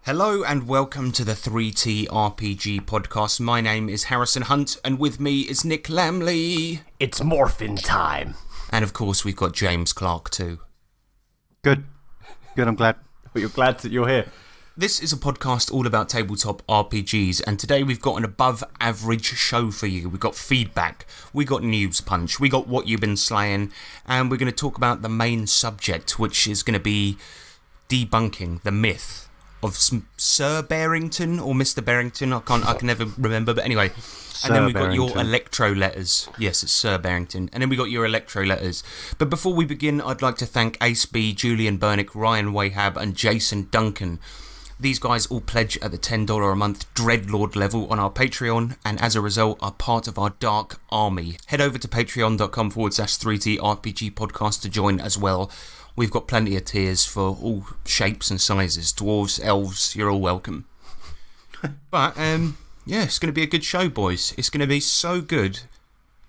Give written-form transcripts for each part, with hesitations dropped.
Hello and welcome to the 3T RPG podcast. My name is Harrison Hunt and with me is Nick Lamley. It's morphin' time. And of course we've got James Clark too. Good, I'm glad. You're glad that you're here. This is a podcast all about tabletop RPGs, and today we've got an above average show for you. We've got feedback, we got news punch, we got what you've been slaying, and we're going to talk about the main subject, which is going to be debunking the myth of Sir Bearington or Mr. Bearington. I can never remember, but anyway. And then we've got your electro letters. Yes, it's Sir Bearington. And then we got your electro letters. But before we begin, I'd like to thank Ace B, Julian Burnick, Ryan Wahab, and Jason Duncan. These guys all pledge at the $10 a month Dreadlord level on our Patreon, and as a result are part of our dark army. Head over to patreon.com/3T RPG podcast to join as well. We've got plenty of tiers for all shapes and sizes. Dwarves, elves, you're all welcome. But, yeah, it's going to be a good show, boys. It's going to be so good,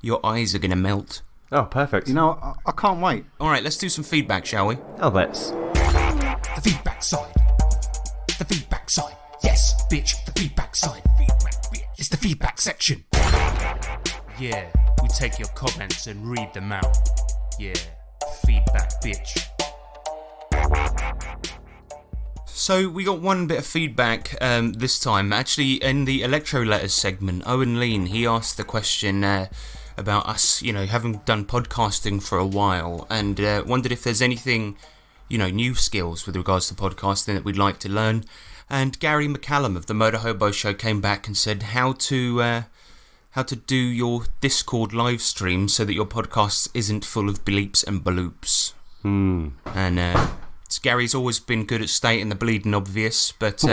your eyes are going to melt. Oh, perfect. You know, I can't wait. Alright, let's do some feedback, shall we? Oh, let's. The feedback side. The feedback side. Yes, bitch, the feedback side. It's the feedback section. Yeah, we take your comments and read them out. Yeah, feedback, bitch. So we got one bit of feedback this time. Actually, in the Electro Letters segment, Owen Lean, he asked the question about us, you know, having done podcasting for a while, and wondered if there's anything, you know, new skills with regards to podcasting that we'd like to learn. And Gary McCallum of the Murder Hobo Show came back and said how to do your Discord live stream so that your podcast isn't full of bleeps and bloops. And Gary's always been good at stating the bleeding obvious, but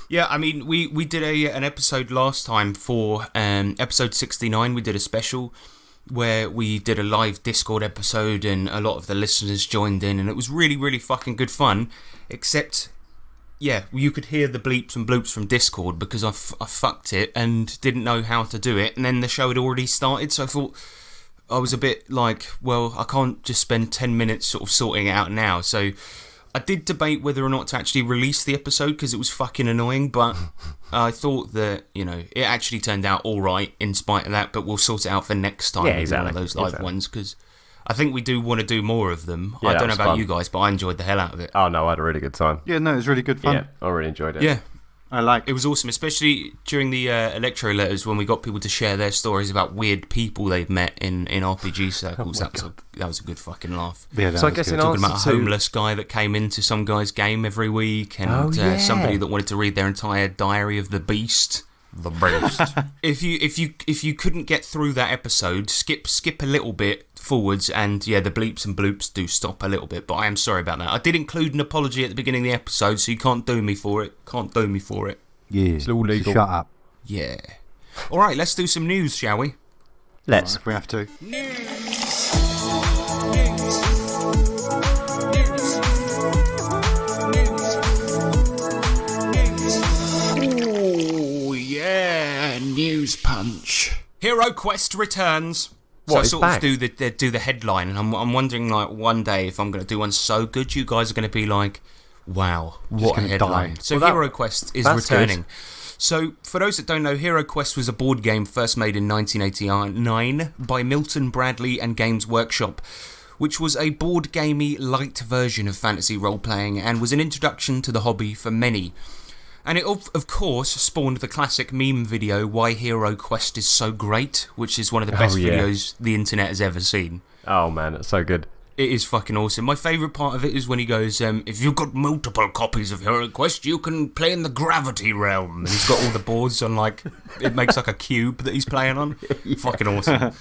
yeah, I mean, we did an episode last time for episode 69. We did a special where we did a live Discord episode and a lot of the listeners joined in, and it was really, really fucking good fun, except, yeah, you could hear the bleeps and bloops from Discord because I fucked it and didn't know how to do it, and then the show had already started, so I thought, I was a bit like, well, I can't just spend 10 minutes sort of sorting it out now, so I did debate whether or not to actually release the episode because it was fucking annoying, but I thought that, you know, it actually turned out alright in spite of that, but we'll sort it out for next time. Yeah, exactly. One of those live ones, because I think we do want to do more of them. Yeah, I don't know about you guys, but I enjoyed the hell out of it. Oh, no, I had a really good time. Yeah, no, it was really good fun. Yeah, I really enjoyed it. Yeah. It was awesome, especially during the Electro Letters when we got people to share their stories about weird people they've met in RPG circles. That was a good fucking laugh. Yeah, so I guess in talking about a homeless guy that came into some guy's game every week, and somebody that wanted to read their entire diary of the beast. The beast. If you couldn't get through that episode, skip a little bit forwards, and yeah, the bleeps and bloops do stop a little bit, but I am sorry about that. I did include an apology at the beginning of the episode, so you can't do me for it. Yeah, it's all legal. Shut up. Yeah. Alright, let's do some news, shall we? Let's. Right, if we have to. Oh, yeah, news punch. Hero Quest returns. So I sort of do the headline, and I'm wondering, like, one day if I'm going to do one so good, you guys are going to be like, wow, what a headline. So Hero Quest is returning. Good. So, for those that don't know, Hero Quest was a board game first made in 1989 by Milton Bradley and Games Workshop, which was a board gamey light version of fantasy role-playing and was an introduction to the hobby for many. And it, of course, spawned the classic meme video, Why Hero Quest is So Great, which is one of the best videos the internet has ever seen. Oh, man, it's so good. It is fucking awesome. My favourite part of it is when he goes, if you've got multiple copies of Hero Quest, you can play in the Gravity Realm. And he's got all the boards on, like, it makes like a cube that he's playing on. Yeah. Fucking awesome.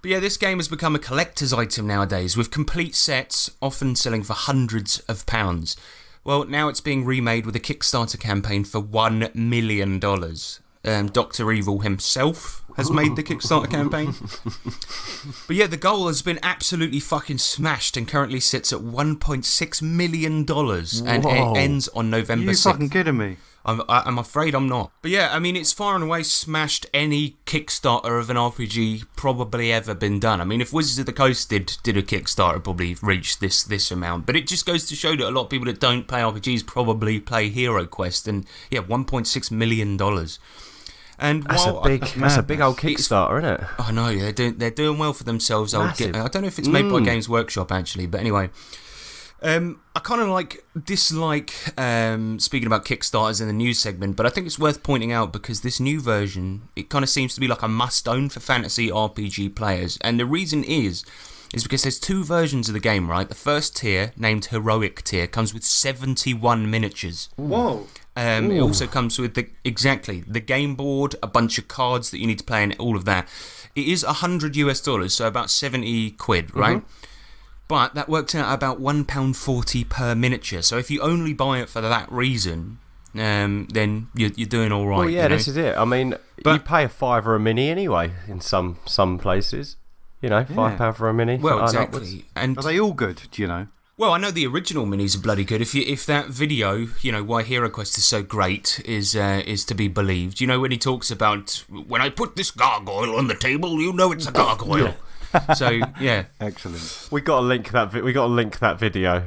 But yeah, this game has become a collector's item nowadays, with complete sets often selling for hundreds of pounds. Well, now it's being remade with a Kickstarter campaign for $1 million. Dr. Evil himself has made the Kickstarter campaign. But yeah, the goal has been absolutely fucking smashed and currently sits at $1.6 million. And it ends on November 6th. Are you fucking kidding me? I'm afraid I'm not. But yeah, I mean, it's far and away smashed any Kickstarter of an RPG probably ever been done. I mean, if Wizards of the Coast did a Kickstarter, it probably reached this amount. But it just goes to show that a lot of people that don't play RPGs probably play Hero Quest. And yeah, $1.6 million. And That's a big old Kickstarter, isn't it? I know, they're doing well for themselves. I don't know if it's made by Games Workshop actually, but anyway. I kind of dislike speaking about Kickstarters in the news segment, but I think it's worth pointing out because this new version, it kind of seems to be like a must-own for fantasy RPG players, and the reason is because there's two versions of the game, right? The first tier, named Heroic Tier, comes with 71 miniatures. Whoa. It also comes with the game board, a bunch of cards that you need to play, and all of that. It is $100, so about 70 quid, right? Mm-hmm. But that works out about £1.40 per miniature. So if you only buy it for that reason, then you're doing all right. Well, yeah, this is it. I mean, you pay a £5 a mini anyway in some places. You know, £5 for a mini. Well, exactly. And are they all good? Do you know? Well, I know the original minis are bloody good. If that video, why Hero Quest is so great is to be believed. When he talks about when I put this gargoyle on the table, it's a gargoyle. So yeah, excellent. We got to link that video.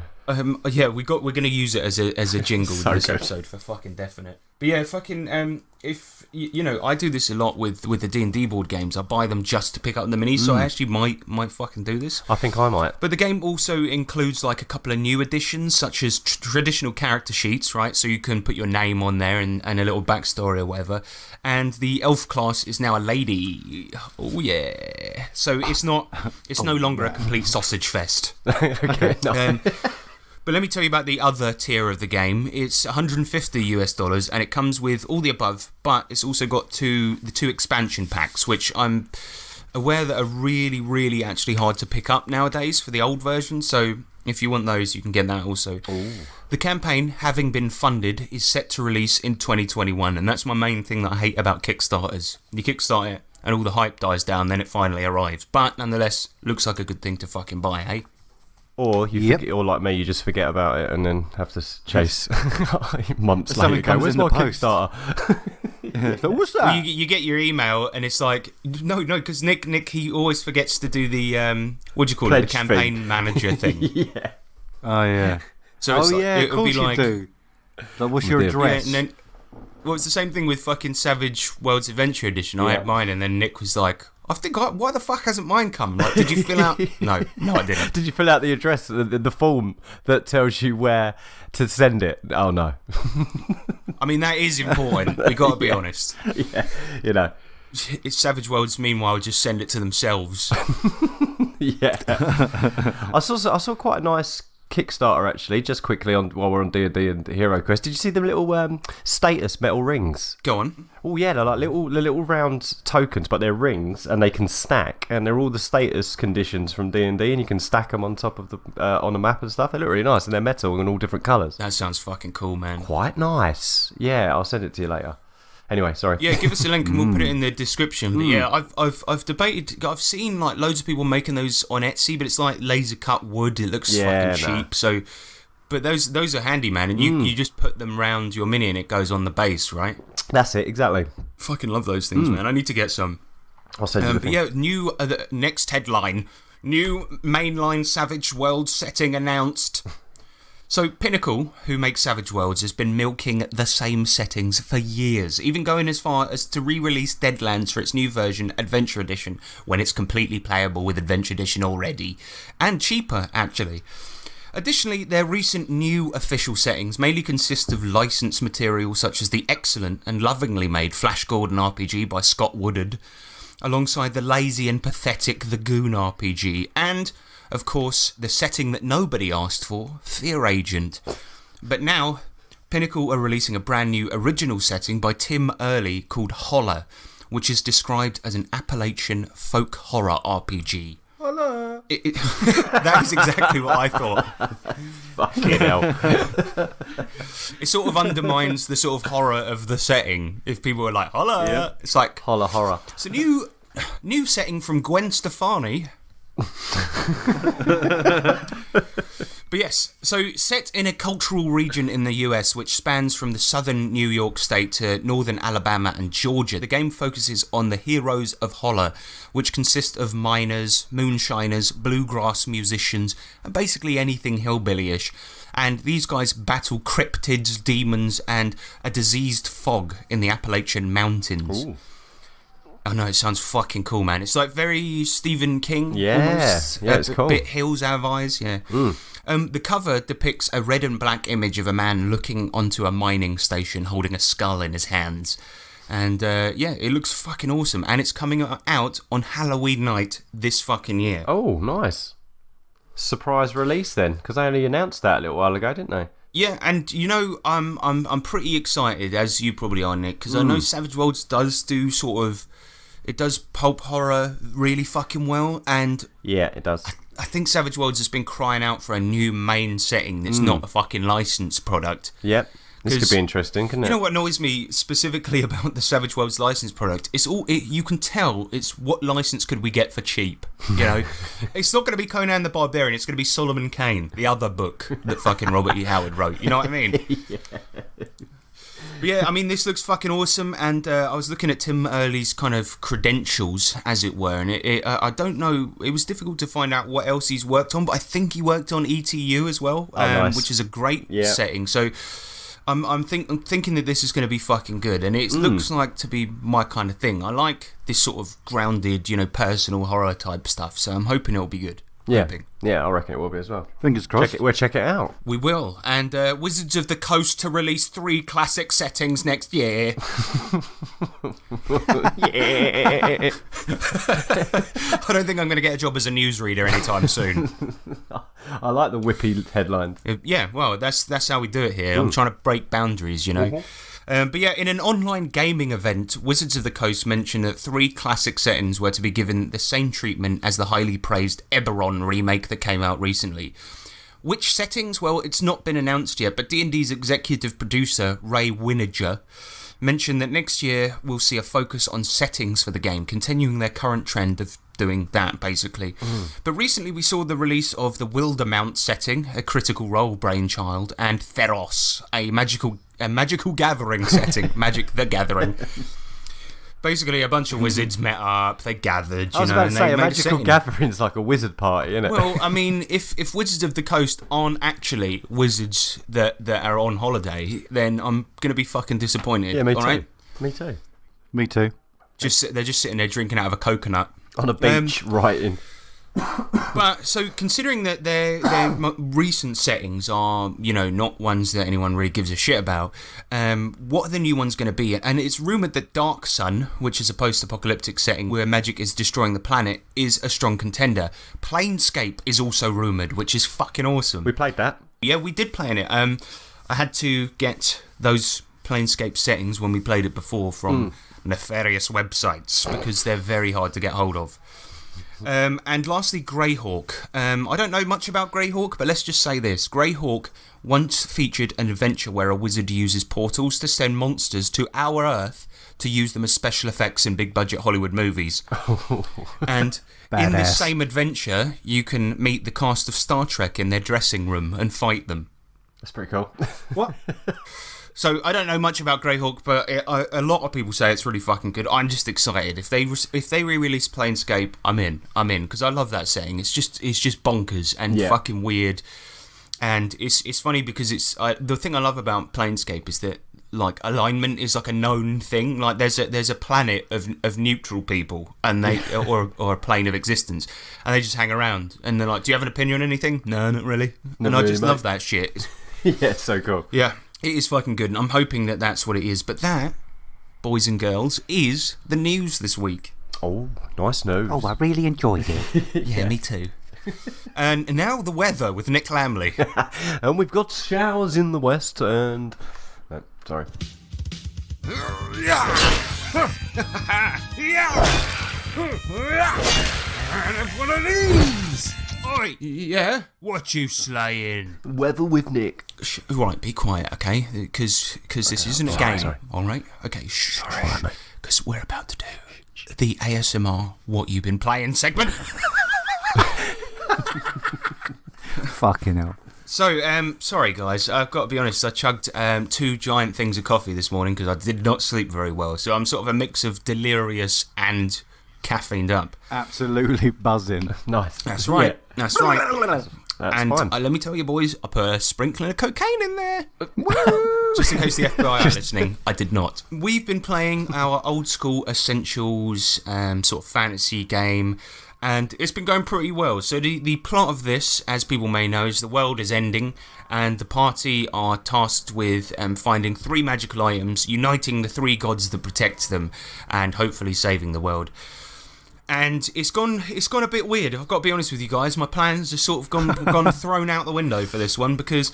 Yeah, we're going to use it as a jingle So in this good. episode for fucking definite. But yeah, fucking if I do this a lot with the D&D board games. I buy them just to pick up the minis, so I actually might fucking do this. I think I might. But the game also includes a couple of new additions, such as traditional character sheets, right? So you can put your name on there and a little backstory or whatever. And the elf class is now a lady. Oh yeah. So it's no longer a complete sausage fest. Okay. No. But let me tell you about the other tier of the game. It's $150 and it comes with all the above, but it's also got the two expansion packs, which I'm aware that are really, really actually hard to pick up nowadays for the old version. So if you want those, you can get that also. Ooh. The campaign, having been funded, is set to release in 2021, and that's my main thing that I hate about Kickstarters. You kickstart it and all the hype dies down, then it finally arrives. But nonetheless, looks like a good thing to fucking buy, hey? Or forget, or like me, you just forget about it and then have to chase months later. Go, where's my Kickstarter? Yeah, so what's that? Well, you get your email and it's like no, because Nick he always forgets to do the what do you call it, the campaign manager thing. Yeah. Oh yeah. So it's it'll be like, do. Like, what's your address? Yeah, and then, well, it's the same thing with fucking Savage Worlds Adventure Edition. I had mine, and then Nick was like, why the fuck hasn't mine come? Like, did you fill out? No, I didn't. Did you fill out the address, the form that tells you where to send it? Oh no. I mean, that is important. We got to be honest. Yeah, It's Savage Worlds, meanwhile, just send it to themselves. Yeah. I saw quite a nice Kickstarter actually, just quickly while we're on D&D and Hero Quest. Did you see them little status metal rings? Go on. Oh yeah, they're like little round tokens, but they're rings and they can stack, and they're all the status conditions from D&D, and you can stack them on top of the on a map and stuff. They look really nice, and they're metal and all different colours. That sounds fucking cool, man. Quite nice. Yeah, I'll send it to you later. Anyway, sorry. Yeah, give us a link and we'll put it in the description. But yeah, I've debated. I've seen like loads of people making those on Etsy, but it's like laser cut wood. It looks fucking cheap. So, but those are handy, man. And you just put them round your mini and it goes on the base, right? That's it, exactly. Fucking love those things, man. I need to get some. I'll send you the thing. But yeah, new the next headline: new mainline Savage World setting announced. So Pinnacle, who makes Savage Worlds, has been milking the same settings for years, even going as far as to re-release Deadlands for its new version, Adventure Edition, when it's completely playable with Adventure Edition already, and cheaper, actually. Additionally, their recent new official settings mainly consist of licensed material such as the excellent and lovingly made Flash Gordon RPG by Scott Woodard, alongside the lazy and pathetic The Goon RPG, and of course, the setting that nobody asked for, Fear Agent. But now, Pinnacle are releasing a brand new original setting by Tim Early called Holler, which is described as an Appalachian folk horror RPG. Holler! That is exactly what I thought. Fucking hell. It sort of undermines the sort of horror of the setting. If people are like, holler! Yeah. It's like, Holler horror. It's a new setting from Gwen Stefani. But yes, so set in a cultural region in the US which spans from the southern New York state to northern Alabama and Georgia, the game focuses on the heroes of Holler, which consist of miners, moonshiners, bluegrass musicians, and basically anything hillbilly-ish. And these guys battle cryptids, demons, and a diseased fog in the Appalachian Mountains. Ooh. I know, it sounds fucking cool, man. It's like very Stephen King. Yeah, almost. yeah, it's cool. Bit Hills Have Eyes, yeah. The cover depicts a red and black image of a man looking onto a mining station holding a skull in his hands. And yeah, it looks fucking awesome. And it's coming out on Halloween night this fucking year. Oh, nice. Surprise release then, because they only announced that a little while ago, didn't they? Yeah, and you know, I'm pretty excited, as you probably are, Nick, because I know Savage Worlds does do sort of... It does pulp horror really fucking well, and... Yeah, it does. I think Savage Worlds has been crying out for a new main setting that's not a fucking licensed product. Yep. This could be interesting, couldn't it? You know what annoys me specifically about the Savage Worlds licensed product? It's all you can tell it's what license could we get for cheap. You know, it's not going to be Conan the Barbarian. It's going to be Solomon Kane, the other book that fucking Robert E. Howard wrote. You know what I mean? Yeah. But yeah, I mean, this looks fucking awesome, and I was looking at Tim Early's kind of credentials, as it were, and I don't know, it was difficult to find out what else he's worked on, but I think he worked on ETU as well, nice. Which is a great setting, so I'm thinking that this is going to be fucking good, and it looks like to be my kind of thing. I like this sort of grounded, you know, personal horror type stuff, so I'm hoping it'll be good. Yeah, I reckon it will be as well. Fingers crossed. We'll check it out. We will. And Wizards of the Coast to release 3 classic settings next year. Yeah. I don't think I'm going to get a job as a newsreader anytime soon. I like the whippy headlines. Yeah, well, that's how we do it here. I'm trying to break boundaries, you know. But yeah, in an online gaming event, Wizards of the Coast mentioned that 3 classic settings were to be given the same treatment as the highly praised Eberron remake that came out recently. Which settings? Well, it's not been announced yet, but D&D's executive producer, Ray Winiger, mentioned that next year we'll see a focus on settings for the game, continuing their current trend of doing that, basically. But recently we saw the release of the Wildermount setting, a Critical Role brainchild, and Theros, a magical gathering setting, Magic the Gathering. Basically, a bunch of wizards met up, they gathered, I was about to say, a magical gathering's like a wizard party, isn't it? Well, I mean, if Wizards of the Coast aren't actually wizards that are on holiday, then I'm going to be fucking disappointed. Yeah, me too. Right? Me too. Me too. They're just sitting there drinking out of a coconut. On a beach, writing. But so considering that their recent settings are, you know, not ones that anyone really gives a shit about, what are the new ones going to be? And it's rumoured that Dark Sun, which is a post-apocalyptic setting where magic is destroying the planet, is a strong contender. Planescape is also rumoured, which is fucking awesome. We played that. Yeah, we did play in it. I had to get those Planescape settings when we played it before from nefarious websites because they're very hard to get hold of. And lastly, Greyhawk. I don't know much about Greyhawk, but let's just say this. Greyhawk once featured an adventure where a wizard uses portals to send monsters to our Earth to use them as special effects in big-budget Hollywood movies. And in this same adventure, you can meet the cast of Star Trek in their dressing room and fight them. That's pretty cool. What? So I don't know much about Greyhawk, but a lot of people say it's really fucking good. I'm just excited. If they re-release Planescape, I'm in because I love that setting. It's just bonkers and fucking weird, and it's funny because the thing I love about Planescape is that like alignment is like a known thing. Like there's a planet of neutral people and they or a plane of existence, and they just hang around and they're like, do you have an opinion on anything? No, not really. And I just love that shit. Yeah, so cool. Yeah. It is fucking good, and I'm hoping that that's what it is. But that, boys and girls, is the news this week. Oh, nice news. Oh, I really enjoyed it. Yeah, me too. And now the weather with Nick Lamley. And we've got showers in the west and... No, sorry. And have one of these. Oi, yeah? What you slaying? Weather with Nick. Right, be quiet, okay? Because this isn't a game, sorry. all right? Okay, shh. Because we're about to do the ASMR What You Been Playing segment. Fucking hell. So, sorry guys, I've got to be honest, I chugged 2 giant things of coffee this morning because I did not sleep very well. So I'm sort of a mix of delirious and caffeined up. Absolutely buzzing. Nice. That's right. Yeah. That's right. That's And fine. let me tell you, boys, I put a sprinkling of cocaine in there. Just in case the FBI are listening, I did not. We've been playing our old school Essentials sort of fantasy game, and it's been going pretty well. So the plot of this, as people may know, is the world is ending, and the party are tasked with finding 3 magical items, uniting the 3 gods that protect them, and hopefully saving the world. And it's gone a bit weird. I've got to be honest with you guys. My plans are sort of gone thrown out the window for this one, because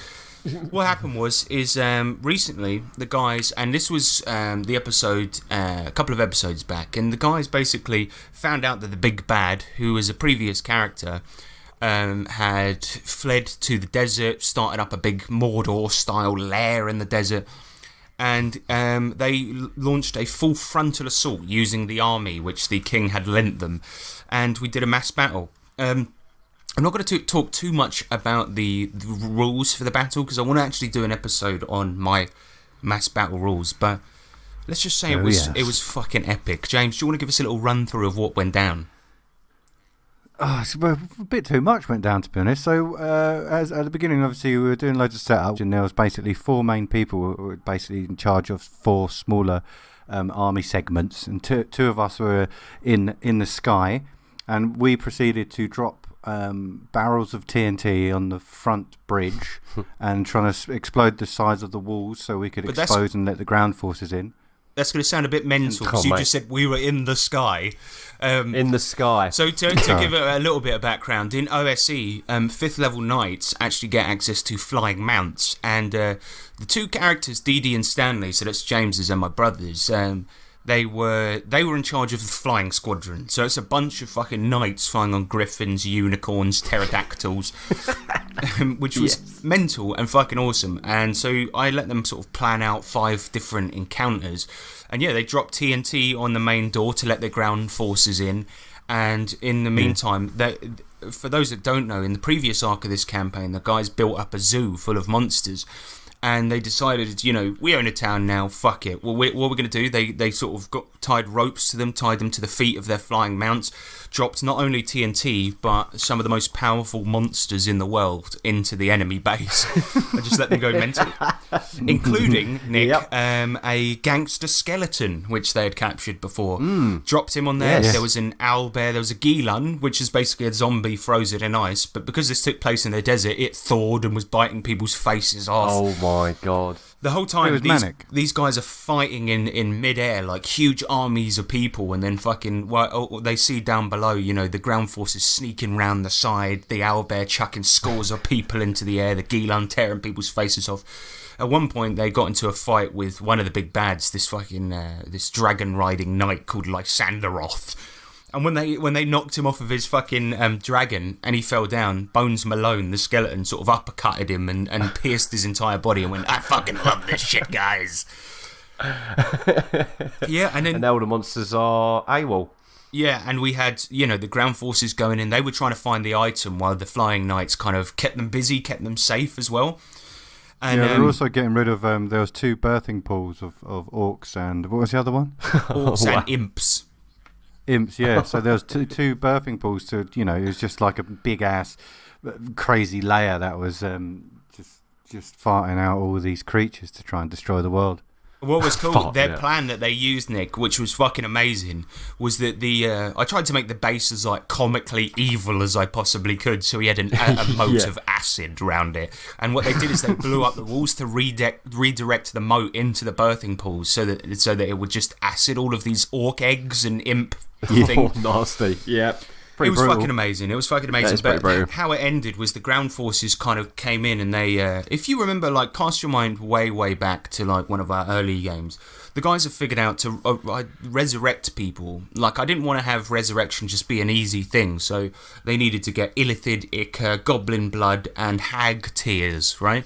what happened is recently the guys, and this was the episode a couple of episodes back, and the guys basically found out that the big bad, who was a previous character, had fled to the desert, started up a big Mordor-style lair in the desert. And they launched a full frontal assault using the army which the king had lent them, and we did a mass battle. I'm not going to talk too much about the rules for the battle, because I want to actually do an episode on my mass battle rules, but let's just say it was fucking epic. James, do you want to give us a little run through of what went down? Oh, it's a bit too much went down, to be honest. So, as at the beginning, obviously, we were doing loads of setup, and there was basically 4 main people who were basically in charge of 4 smaller army segments, and two of us were in the sky, and we proceeded to drop barrels of TNT on the front bridge and trying to explode the sides of the walls so we could expose and let the ground forces in. That's going to sound a bit mental, because you just said we were in the sky. In the sky. So to give it a little bit of background, in OSE, 5th level knights actually get access to flying mounts, and the 2 characters, Dee Dee and Stanley, so that's James's and my brother's, they were in charge of the flying squadron. So it's a bunch of fucking knights flying on griffins, unicorns, pterodactyls, which was mental and fucking awesome. And so I let them sort of plan out 5 different encounters. And yeah, they dropped TNT on the main door to let their ground forces in. And in the meantime, for those that don't know, in the previous arc of this campaign, the guys built up a zoo full of monsters. And they decided, we own a town now, fuck it. Well, what we're going to do, they sort of tied ropes to them, tied them to the feet of their flying mounts, dropped not only TNT, but some of the most powerful monsters in the world into the enemy base. I just let them go mental. Including, Nick, a gangster skeleton, which they had captured before. Dropped him on there. Yes. There was an owlbear, there was a Ghilan, which is basically a zombie frozen in ice, but because this took place in the desert, it thawed and was biting people's faces off. Oh my god. The whole time, these guys are fighting in mid-air like huge armies of people, and then fucking they see down below, the ground forces sneaking round the side, the owlbear chucking scores of people into the air, the Ghilan tearing people's faces off. At one point, they got into a fight with one of the big bads, this fucking this dragon-riding knight called Lysanderoth. And when they knocked him off of his fucking dragon and he fell down, Bones Malone, the skeleton, sort of uppercutted him and pierced his entire body and went, I fucking love this shit, guys. Yeah, and then now the monsters are AWOL. Yeah, and we had, the ground forces going in. They were trying to find the item while the flying knights kind of kept them busy, kept them safe as well. And, they were also getting rid of, there was 2 birthing pools of orcs and, what was the other one? Orcs and imps. Imps, yeah. So there was two birthing pools to, it was just like a big ass crazy layer that was just farting out all these creatures to try and destroy the world. What was cool, their plan that they used, Nick, which was fucking amazing, was that I tried to make the base as like comically evil as I possibly could, so he had a moat of acid around it. And what they did is they blew up the walls to redirect the moat into the birthing pools, so that it would just acid all of these orc eggs and imp things. Oh, nasty. Yeah. It was fucking amazing. But how it ended was the ground forces kind of came in, and they, if you remember, like, cast your mind way back to like one of our early games, the guys have figured out to resurrect people. Like, I didn't want to have resurrection just be an easy thing, so they needed to get illithid ichor, goblin blood, and hag tears, right?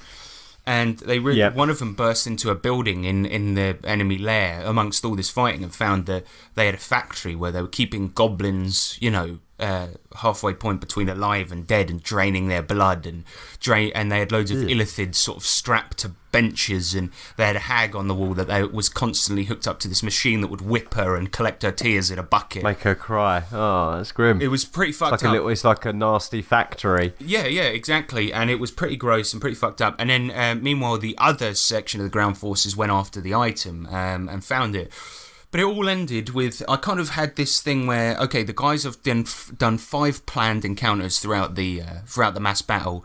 And they one of them burst into a building in the enemy lair amongst all this fighting and found that they had a factory where they were keeping goblins, halfway point between alive and dead and draining their blood and they had loads of illithids sort of strapped to benches, and they had a hag on the wall that was constantly hooked up to this machine that would whip her and collect her tears in a bucket. Make her cry. Oh, that's grim. It was pretty fucked up. up. It's like a nasty factory. Yeah, exactly. And it was pretty gross and pretty fucked up. And then, meanwhile, the other section of the ground forces went after the item and found it. But it all ended with, I kind of had this thing where, okay, the guys have done 5 planned encounters throughout the mass battle.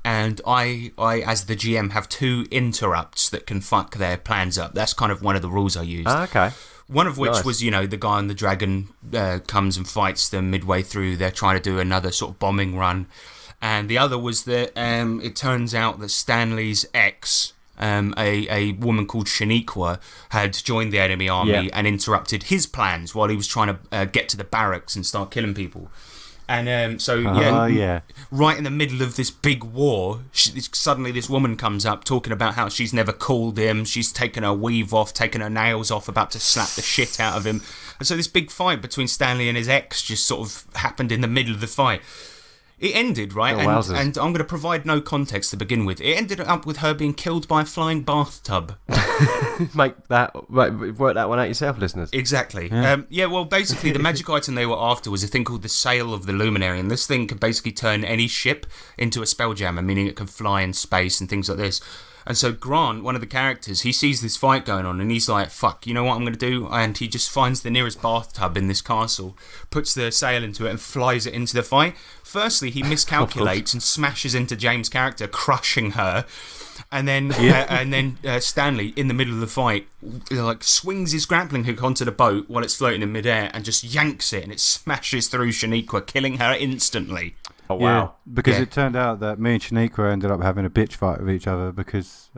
And I, as the GM, have 2 interrupts that can fuck their plans up. That's kind of one of the rules I used. Okay. One of which was, the guy on the dragon comes and fights them midway through. They're trying to do another sort of bombing run. And the other was that it turns out that Stanley's ex, a woman called Shaniqua, had joined the enemy army and interrupted his plans while he was trying to get to the barracks and start killing people. And right in the middle of this big war, suddenly this woman comes up talking about how she's never called him, she's taken her weave off, taken her nails off, about to slap the shit out of him. And so this big fight between Stanley and his ex just sort of happened in the middle of the fight. It ended, right? And I'm going to provide no context to begin with. It ended up with her being killed by a flying bathtub. Work that one out yourself, listeners. Exactly. Well, basically, the magic item they were after was a thing called the Sail of the Luminary, and this thing can basically turn any ship into a spelljammer, meaning it can fly in space and things like this. And so Grant, one of the characters, he sees this fight going on and he's like, fuck, you know what I'm going to do? And he just finds the nearest bathtub in this castle, puts the sail into it and flies it into the fight. Firstly, he miscalculates and smashes into James' character, crushing her. And then Stanley, in the middle of the fight, swings his grappling hook onto the boat while it's floating in midair and just yanks it, and it smashes through Shaniqua, killing her instantly. Oh, wow. Yeah, because it turned out that me and Shaniqua ended up having a bitch fight with each other because...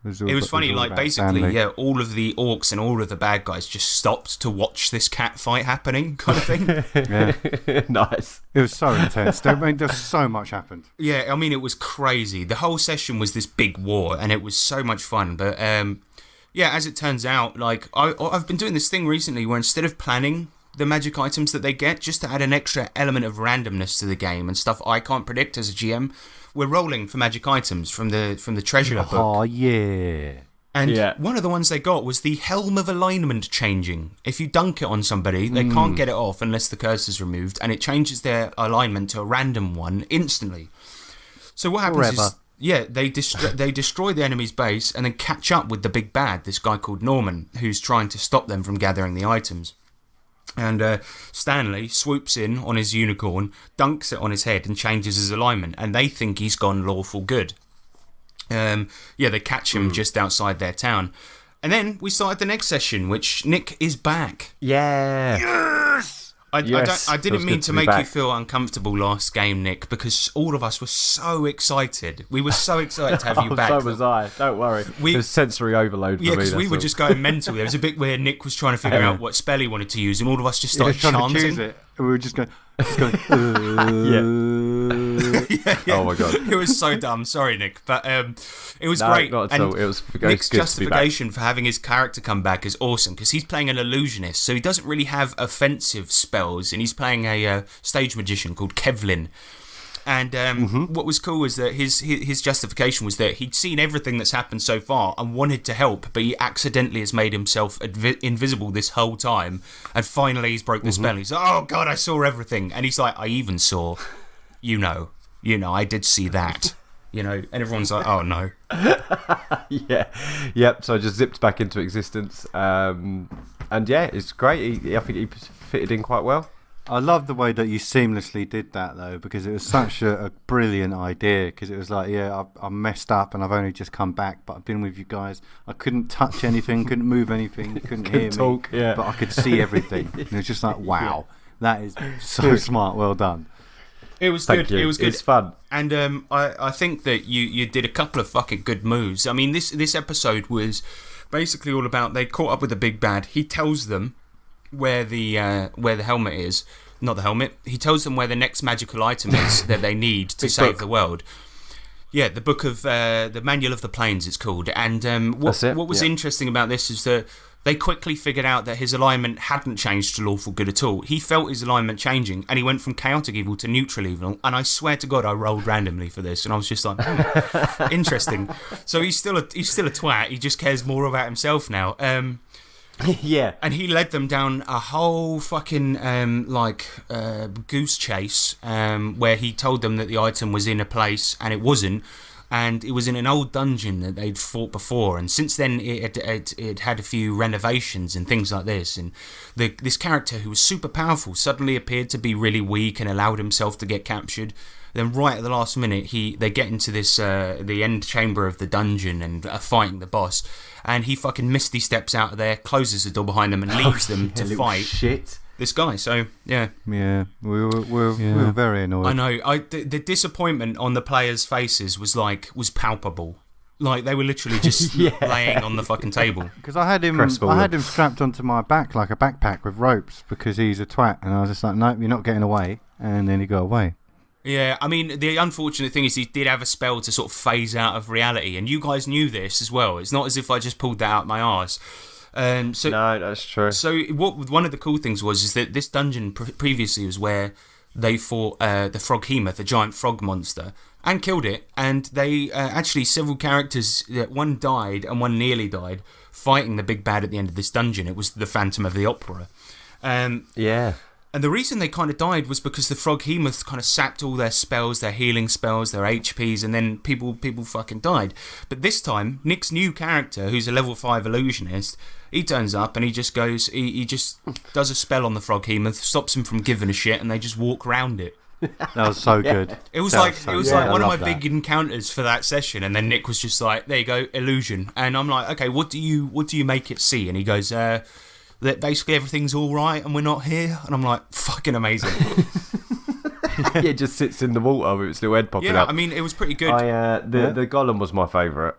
It was funny, basically, all of the orcs and all of the bad guys just stopped to watch this cat fight happening, kind of thing. Nice. It was so intense. Just so much happened. Yeah, I mean, it was crazy. The whole session was this big war, and it was so much fun. But, as it turns out, I've been doing this thing recently where instead of planning the magic items that they get, just to add an extra element of randomness to the game and stuff I can't predict as a GM, we're rolling for magic items from the treasure book. Oh, yeah. And one of the ones they got was the Helm of Alignment changing. If you dunk it on somebody, they can't get it off unless the curse is removed, and it changes their alignment to a random one instantly. So what happens is, they destroy the enemy's base and then catch up with the big bad, this guy called Norman, who's trying to stop them from gathering the items. And Stanley swoops in on his unicorn, dunks it on his head and changes his alignment, and they think he's gone lawful good. They catch him just outside their town. And then we started the next session, which Nick is back. Yeah. Yes! I didn't mean to make you feel uncomfortable last game, Nick, because all of us were so excited. We were so excited to have you back. So was I. Don't worry. It was sensory overload for me. Yeah, because we were just going mental. There was a bit where Nick was trying to figure out what spell he wanted to use, and all of us just started chanting. To choose it. We were just going. Oh my god! It was so dumb. Sorry, Nick, but it was great. Not at all. It was Nick's justification for having his character come back is awesome because he's playing an illusionist, so he doesn't really have offensive spells, and he's playing a stage magician called Kevlin. And what was cool was that his justification was that he'd seen everything that's happened so far and wanted to help, but he accidentally has made himself invisible this whole time, and finally he's broke the spell. He's like, oh god, I saw everything. And he's like, I even saw, I did see that. And everyone's like, oh no. So I just zipped back into existence. It's great. I think he fitted in quite well. I love the way that you seamlessly did that, though, because it was such a brilliant idea. Because it was like, I messed up and I've only just come back, but I've been with you guys. I couldn't touch anything, couldn't move anything, couldn't hear talk, me, but I could see everything. And it was just like, wow, that is so smart. Well done. It was good. It was good. It's fun. And I think that you did a couple of fucking good moves. I mean, this episode was basically all about they caught up with the big bad. He tells them where the helmet is. Not the helmet. He tells them where the next magical item is that they need to save the world. Yeah, the book of the Manual of the Planes, it's called. And That's it, what was yeah. interesting about this is that they quickly figured out that his alignment hadn't changed to lawful good at all. He felt his alignment changing, and he went from chaotic evil to neutral evil. And I swear to God, I rolled randomly for this, and I was just like, interesting. So he's still a twat. He just cares more about himself now. Yeah. And he led them down a whole fucking goose chase, where he told them that the item was in a place and it wasn't, and it was in an old dungeon that they'd fought before. And since then, it had a few renovations and things like this. And this character who was super powerful suddenly appeared to be really weak and allowed himself to get captured. Then right at the last minute, they get into this the end chamber of the dungeon and are fighting the boss. And he fucking misty steps out of there, closes the door behind them, and leaves them to fight this guy. So yeah, we were very annoyed. I know. The disappointment on the players' faces was palpable. Like they were literally just laying on the fucking table. Because I had him strapped onto my back like a backpack with ropes because he's a twat, and I was just like, nope, you're not getting away. And then he got away. Yeah, I mean, the unfortunate thing is he did have a spell to sort of phase out of reality, and you guys knew this as well. It's not as if I just pulled that out my arse. No, that's true. So one of the cool things is that this dungeon previously was where they fought the Froghemoth, the giant frog monster, and killed it. And they actually several characters, one died and one nearly died, fighting the big bad at the end of this dungeon. It was the Phantom of the Opera. Yeah. And the reason they kind of died was because the Froghemoth kind of sapped all their spells, their healing spells, their HPs, and then people fucking died. But this time, Nick's new character, who's a level 5 illusionist, he turns up and he just goes, he just does a spell on the Froghemoth, stops him from giving a shit, and they just walk round it. That was so good. It was like one of my big encounters for that session, and then Nick was just like, "There you go, illusion," and I'm like, "Okay, what do you make it see?" And he goes, that basically everything's all right and we're not here, and I'm like, fucking amazing. Yeah, it just sits in the water with its little head popping up. Yeah, I mean, it was pretty good. The golem was my favourite.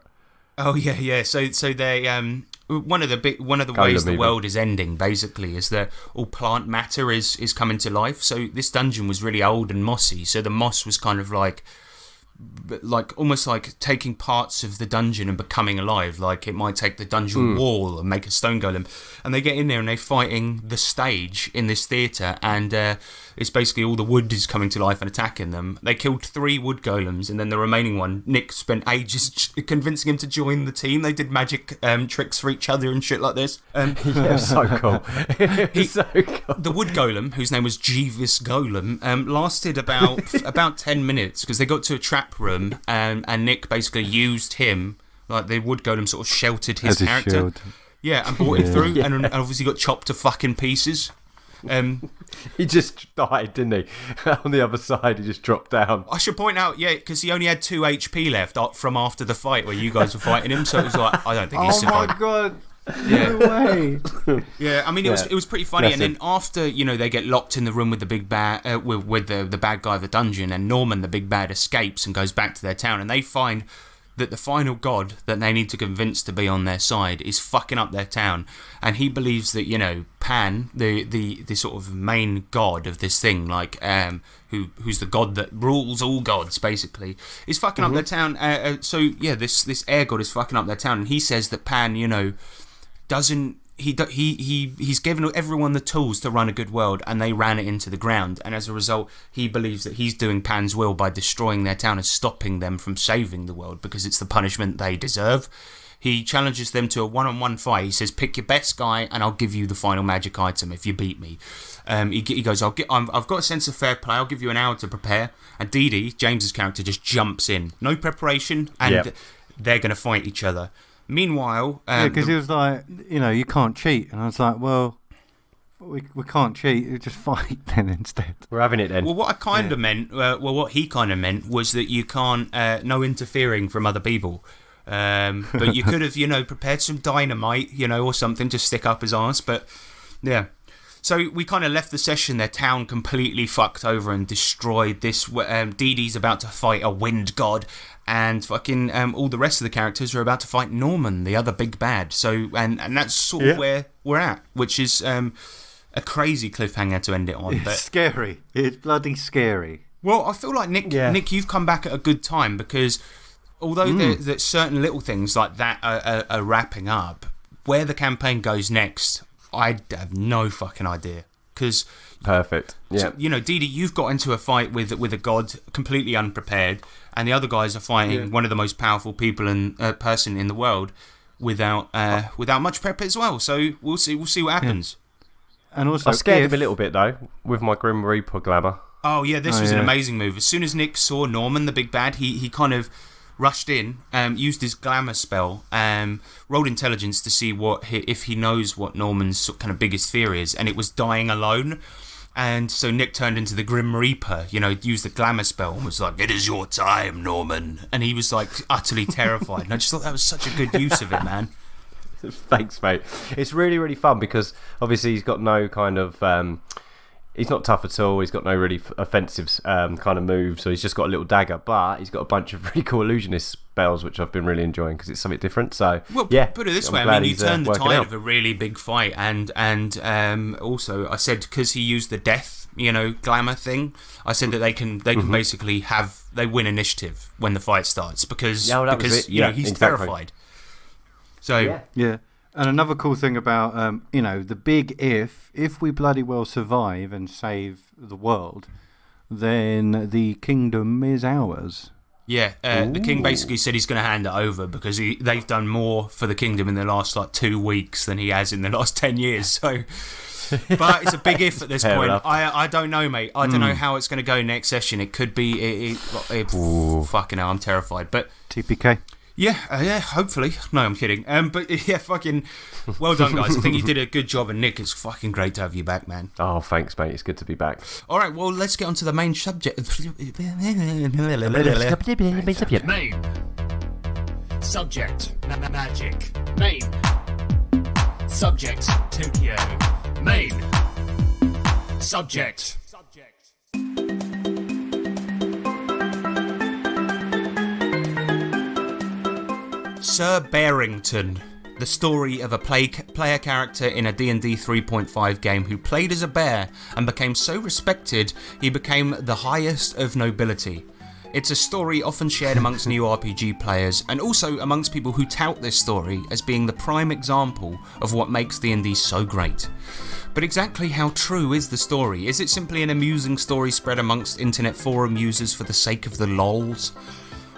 Oh yeah. So they one of the ways the world is ending basically is that all plant matter is coming to life. So this dungeon was really old and mossy. So the moss was kind of like almost like taking parts of the dungeon and becoming alive. Like it might take the dungeon wall and make a stone golem. And they get in there and they're fighting the stage in this theatre, and it's basically all the wood is coming to life and attacking them. They killed 3 wood golems, and then the remaining one, Nick spent ages convincing him to join the team. They did magic tricks for each other and shit like this. Yeah, it was so cool. The wood golem, whose name was Jeevis Golem, lasted about 10 minutes because they got to a trap room, and Nick basically used him, like the wood golem sort of sheltered his character. Shield. Yeah, and brought him through, and obviously got chopped to fucking pieces. He just died, didn't he? On the other side, he just dropped down. I should point out, because he only had 2 HP left from after the fight where you guys were fighting him, so it was like, I don't think he survived. Oh my god! Yeah. No way. Yeah, I mean, it was pretty funny. And then after, they get locked in the room with the big bad, with the bad guy of the dungeon, and Norman, the big bad, escapes and goes back to their town, and they find that the final god that they need to convince to be on their side is fucking up their town, and he believes that Pan, the sort of main god of this thing, like who's the god that rules all gods basically, is fucking up their town. This air god is fucking up their town, and he says that Pan doesn't. He's given everyone the tools to run a good world, and they ran it into the ground, and as a result he believes that he's doing Pan's will by destroying their town and stopping them from saving the world because it's the punishment they deserve. He challenges them to a one-on-one fight. He says, pick your best guy and I'll give you the final magic item if you beat me. He goes, I've got a sense of fair play, I'll give you an hour to prepare. And Dee Dee, James's character, just jumps in, no preparation, and they're going to fight each other. Meanwhile... because he was like, you can't cheat. And I was like, well, we can't cheat. You just fight then instead. We're having it then. Well, what I kind of meant... what he kind of meant was that you can't... no interfering from other people. But you could have, prepared some dynamite, or something to stick up his arse. But, yeah. So we kind of left the session, their town completely fucked over and destroyed. This Dee Dee's about to fight a wind god, and fucking all the rest of the characters are about to fight Norman, the other big bad. So and that's sort of where we're at, which is a crazy cliffhanger to end it on. It's scary. It's bloody scary. Well, I feel like Nick, you've come back at a good time because although there's certain little things like that are wrapping up, where the campaign goes next, I have no fucking idea. Because perfect, yeah. You know, Didi, you've got into a fight with a god completely unprepared, and the other guys are fighting one of the most powerful people and person in the world without much prep as well. So we'll see what happens. And also, I scared him a little bit though with my Grim Reaper glamour. Oh yeah, this was an amazing move. As soon as Nick saw Norman, the big bad, he kind of rushed in, used his glamour spell, rolled intelligence to see if he knows what Norman's kind of biggest fear is, and it was dying alone. And so Nick turned into the Grim Reaper, you know, used the glamour spell and was like, "It is your time, Norman." And he was like utterly terrified. And I just thought that was such a good use of it, man. Thanks, mate. It's really, really fun because obviously he's got no kind of... he's not tough at all. He's got no really offensive kind of moves, so he's just got a little dagger. But he's got a bunch of really cool illusionist spells, which I've been really enjoying because it's something different. So, well, yeah, put it this way: I mean, he turned the tide of a really big fight, and also I said because he used the death, you know, glamour thing. I said that they can basically they win initiative when the fight starts because you know he's terrified. So yeah. And another cool thing about, you know, the big if we bloody well survive and save the world, then the kingdom is ours. Yeah, the king basically said he's going to hand it over because they've done more for the kingdom in the last 2 weeks than he has in the last 10 years. So, but it's a big if at this point. I don't know, mate. I don't know how it's going to go next session. It could be fucking hell, I'm terrified. But TPK. Yeah, hopefully. No, I'm kidding. But yeah, fucking well done, guys. I think you did a good job, and Nick, it's fucking great to have you back, man. Oh, thanks, mate. It's good to be back. All right, well, let's get on to the main subject. Main subject magic. Main subject Tokyo. Main subject. Sir Bearington, the story of a player character in a D&D 3.5 game who played as a bear and became so respected he became the highest of nobility. It's a story often shared amongst new RPG players and also amongst people who tout this story as being the prime example of what makes D&D so great. But exactly how true is the story? Is it simply an amusing story spread amongst internet forum users for the sake of the lols?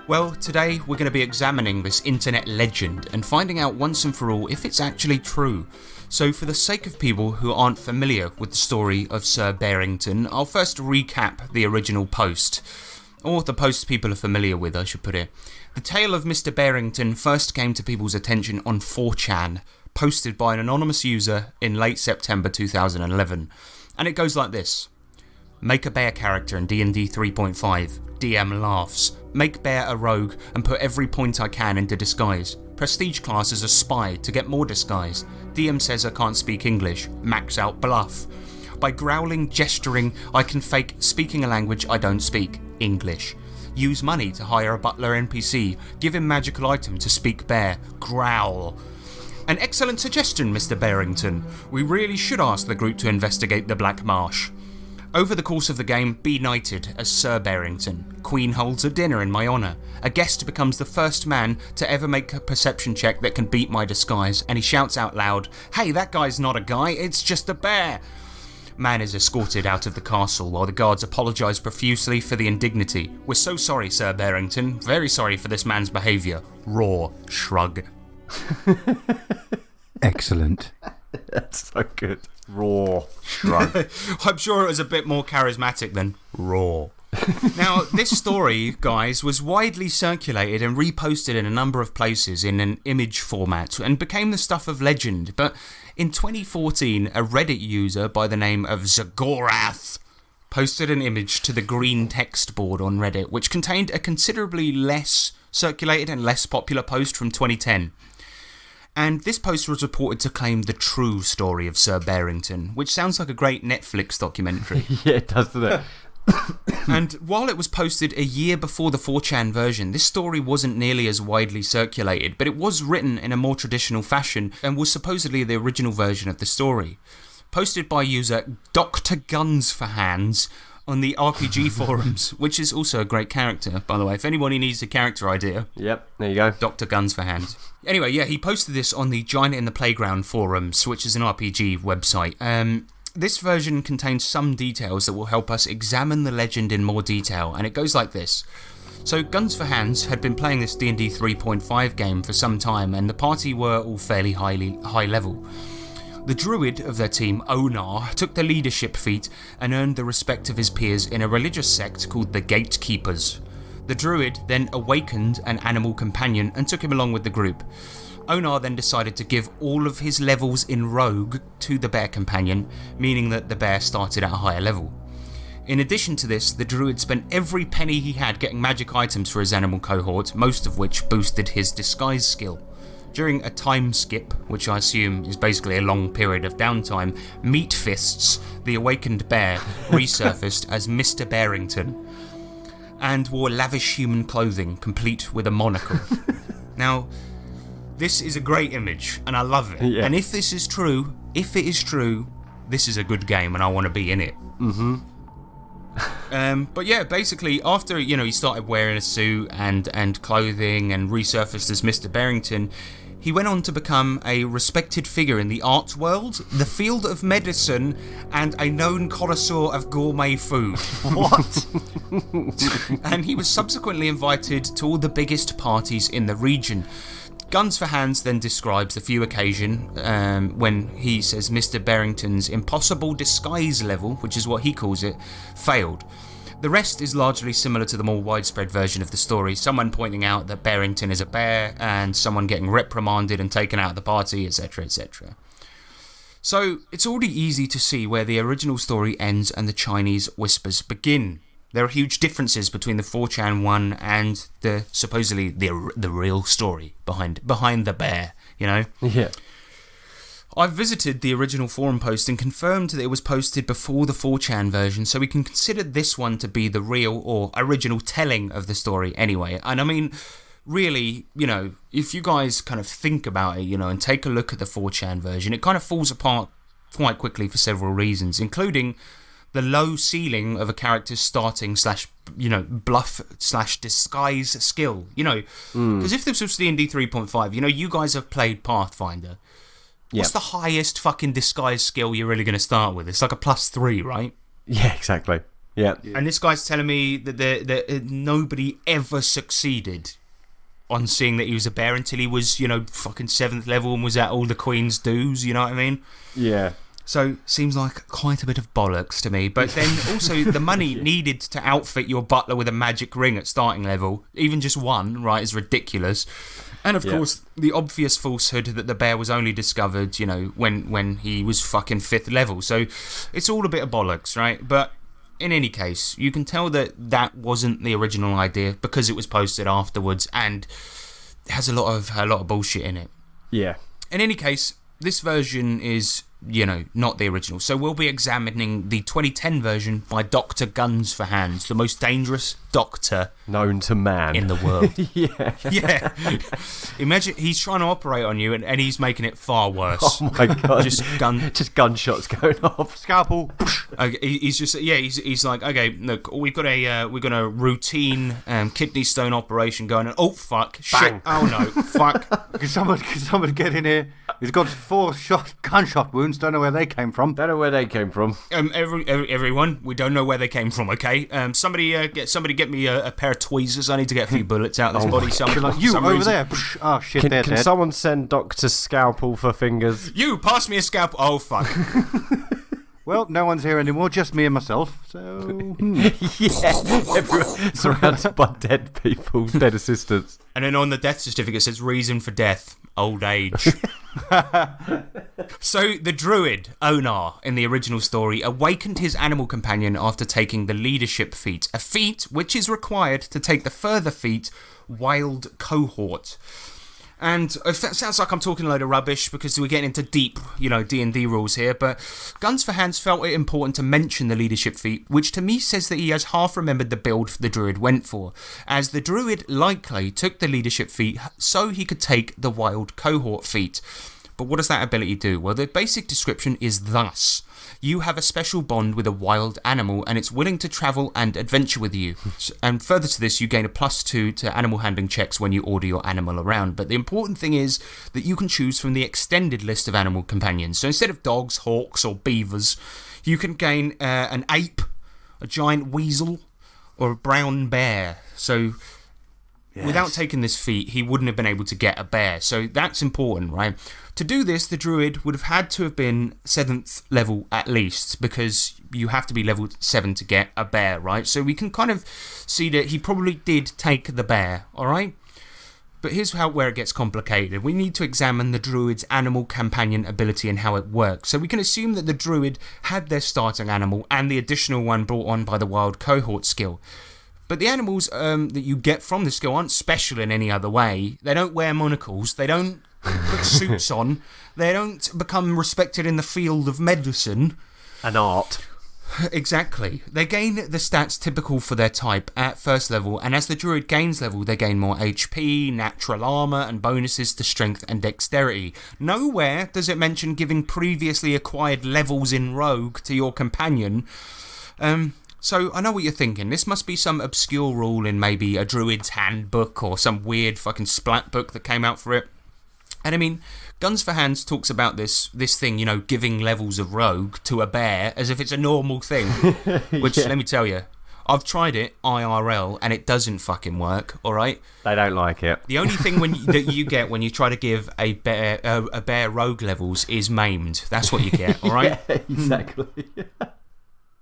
Well, today we're going to be examining this internet legend and finding out once and for all if it's actually true. So for the sake of people who aren't familiar with the story of Sir Bearington, I'll first recap the original post. Or the post people are familiar with, I should put it. The tale of Mr. Bearington first came to people's attention on 4chan, posted by an anonymous user in late September 2011. And it goes like this. Make a bear character in D&D 3.5. DM laughs. Make bear a rogue and put every point I can into disguise. Prestige class as a spy to get more disguise. DM says I can't speak English. Max out bluff. By growling, gesturing, I can fake speaking a language I don't speak. English. Use money to hire a butler NPC. Give him magical item to speak bear. Growl. An excellent suggestion, Mr. Bearington. We really should ask the group to investigate the Black Marsh. Over the course of the game, be knighted as Sir Bearington. Queen holds a dinner in my honour. A guest becomes the first man to ever make a perception check that can beat my disguise, and he shouts out loud, "Hey, that guy's not a guy, it's just a bear." Man is escorted out of the castle while the guards apologise profusely for the indignity. We're so sorry, Sir Bearington. Very sorry for this man's behaviour. Roar. Shrug. Excellent. That's so good. Raw. Shrug. I'm sure it was a bit more charismatic than raw. Now, this story, guys, was widely circulated and reposted in a number of places in an image format and became the stuff of legend. But in 2014, a Reddit user by the name of Zagorath posted an image to the green text board on Reddit, which contained a considerably less circulated and less popular post from 2010. And this post was reported to claim the true story of Sir Bearington, which sounds like a great Netflix documentary. Yeah, it does, doesn't it? And while it was posted a year before the 4chan version, this story wasn't nearly as widely circulated, but it was written in a more traditional fashion and was supposedly the original version of the story. Posted by user Dr. Guns for Hands on the RPG forums, which is also a great character, by the way. If anybody needs a character idea, Yep, there you go. Dr. Guns for Hands. Anyway, yeah, he posted this on the Giant in the Playground forums, which is an RPG website. This version contains some details that will help us examine the legend in more detail, and it goes like this. So, Guns for Hands had been playing this D&D 3.5 game for some time, and the party were all fairly high level. The druid of their team, Onar, took the leadership feat and earned the respect of his peers in a religious sect called the Gatekeepers. The druid then awakened an animal companion and took him along with the group. Onar then decided to give all of his levels in Rogue to the bear companion, meaning that the bear started at a higher level. In addition to this, the druid spent every penny he had getting magic items for his animal cohort, most of which boosted his disguise skill. During a time skip, which I assume is basically a long period of downtime, Meat Fists, the awakened bear, resurfaced as Mr. Bearington and wore lavish human clothing, complete with a monocle. Now, this is a great image, and I love it. Yeah. And if this is true, this is a good game, and I want to be in it. But yeah, basically, after he started wearing a suit and clothing and resurfaced as Mr. Bearington, he went on to become a respected figure in the art world, the field of medicine, and a known connoisseur of gourmet food. What? And he was subsequently invited to all the biggest parties in the region. Guns for Hands then describes the few occasion when he says Mr. Bearington's impossible disguise level, which is what he calls it, failed. The rest is largely similar to the more widespread version of the story, someone pointing out that Bearington is a bear, and someone getting reprimanded and taken out of the party, etc, etc. So, it's already easy to see where the original story ends and the Chinese whispers begin. There are huge differences between the 4chan one and the supposedly the real story behind the bear, Yeah. I've visited the original forum post and confirmed that it was posted before the 4chan version, so we can consider this one to be the real or original telling of the story anyway. And I mean, really, if you guys kind of think about it, and take a look at the 4chan version, it kind of falls apart quite quickly for several reasons, including the low ceiling of a character's starting / bluff / disguise skill, because if this was D&D 3.5, you guys have played Pathfinder. What's the highest fucking disguise skill you're really going to start with? It's like a +3, right? Yeah, exactly. Yeah. And this guy's telling me that nobody ever succeeded on seeing that he was a bear until he was, fucking 7th level and was at all the Queen's dues, you know what I mean? Yeah. So, seems like quite a bit of bollocks to me. But then also, the money needed to outfit your butler with a magic ring at starting level, even just one, right, is ridiculous. And of course, the obvious falsehood that the bear was only discovered, when he was fucking 5th level. So, it's all a bit of bollocks, right? But in any case, you can tell that wasn't the original idea because it was posted afterwards and it has a lot of bullshit in it. Yeah. In any case, this version is, not the original. So we'll be examining the 2010 version by Dr. Guns for Hands, the most dangerous doctor known to man in the world. Yeah. Yeah. Imagine he's trying to operate on you and he's making it far worse. Oh my god. Just gunshots going off. Scalpel. He's just he's like, okay, look, we've got a routine kidney stone operation going on. Oh fuck, shit, oh no, fuck. Can someone get in here? He's got 4 gunshot wounds. Don't know where they came from. Everyone, we don't know where they came from. Okay, somebody get me a pair of tweezers. I need to get a few bullets out of this body. Over there. Oh shit, they're can dead. Someone send Dr. Scalpel for fingers? You pass me a scalpel. Oh fuck. Well, no one's here anymore, just me and myself. So Yeah, everyone surrounded by dead people, dead assistants. And then on the death certificate says reason for death, old age. So the druid, Onar, in the original story, awakened his animal companion after taking the leadership feat, a feat which is required to take the further feat, Wild Cohort. And it sounds like I'm talking a load of rubbish because we're getting into deep, D&D rules here, but Guns for Hands felt it important to mention the leadership feat, which to me says that he has half remembered the build the druid went for, as the druid likely took the leadership feat so he could take the Wild Cohort feat. But what does that ability do? Well, the basic description is thus. You have a special bond with a wild animal and it's willing to travel and adventure with you. And further to this, you gain a +2 to animal handling checks when you order your animal around. But the important thing is that you can choose from the extended list of animal companions. So instead of dogs, hawks or beavers, you can gain an ape, a giant weasel or a brown bear. So without taking this feat, he wouldn't have been able to get a bear. So that's important, right? To do this, the druid would have had to have been 7th level at least, because you have to be level 7 to get a bear, right? So we can kind of see that he probably did take the bear, alright? But here's where it gets complicated. We need to examine the druid's animal companion ability and how it works. So we can assume that the druid had their starting animal and the additional one brought on by the wild cohort skill. But the animals that you get from the skill aren't special in any other way. They don't wear monocles. They don't put suits on. They don't become respected in the field of medicine. An art. Exactly. They gain the stats typical for their type at 1st level, and as the druid gains level, they gain more HP, natural armor, and bonuses to strength and dexterity. Nowhere does it mention giving previously acquired levels in rogue to your companion. So I know what you're thinking. This must be some obscure rule in maybe a druid's handbook or some weird fucking splat book that came out for it. And I mean, Guns for Hands talks about this thing, you know, giving levels of rogue to a bear as if it's a normal thing. Which, let me tell you, I've tried it IRL and it doesn't fucking work, alright? They don't like it. The only thing that you get when you try to give a bear rogue levels is maimed. That's what you get, alright? Yeah, exactly.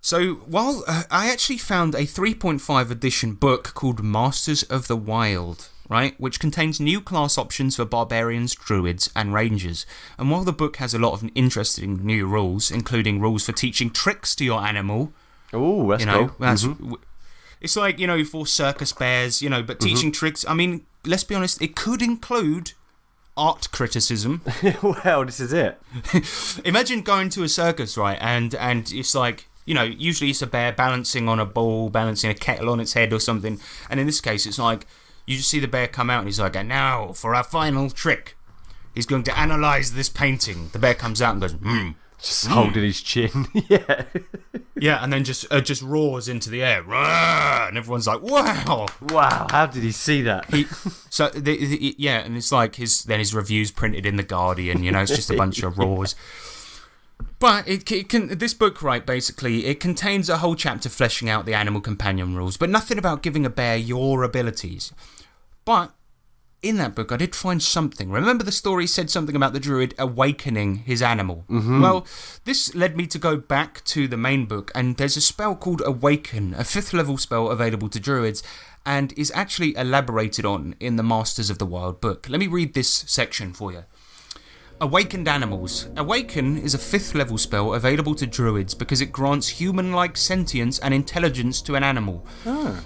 So, while I actually found a 3.5 edition book called Masters of the Wild, right, which contains new class options for barbarians, druids, and rangers. And while the book has a lot of interesting new rules, including rules for teaching tricks to your animal, Oh, that's cool. That's, it's like, you know, for circus bears, you know, but teaching tricks, I mean, let's be honest, it could include art criticism. Well, this is it. Imagine going to a circus, right, and it's like, you know, usually it's a bear balancing on a ball, balancing a kettle on its head or something. And in this case, it's like, you just see the bear come out and he's like, and now for our final trick. He's going to analyse this painting. The bear comes out and goes, Just holding his chin. Yeah. Yeah, and then just roars into the air. Roar! And everyone's like, wow. Wow, how did he see that? Yeah, and it's like his reviews printed in The Guardian, you know, it's just a bunch of roars. But this book, right, basically, it contains a whole chapter fleshing out the animal companion rules, but nothing about giving a bear your abilities. But in that book, I did find something. Remember the story said something about the druid awakening his animal? Mm-hmm. Well, this led me to go back to the main book, and there's a spell called Awaken, a 5th level spell available to druids, and is actually elaborated on in the Masters of the Wild book. Let me read this section for you. Awakened Animals. Awaken is a 5th level spell available to druids because it grants human-like sentience and intelligence to an animal.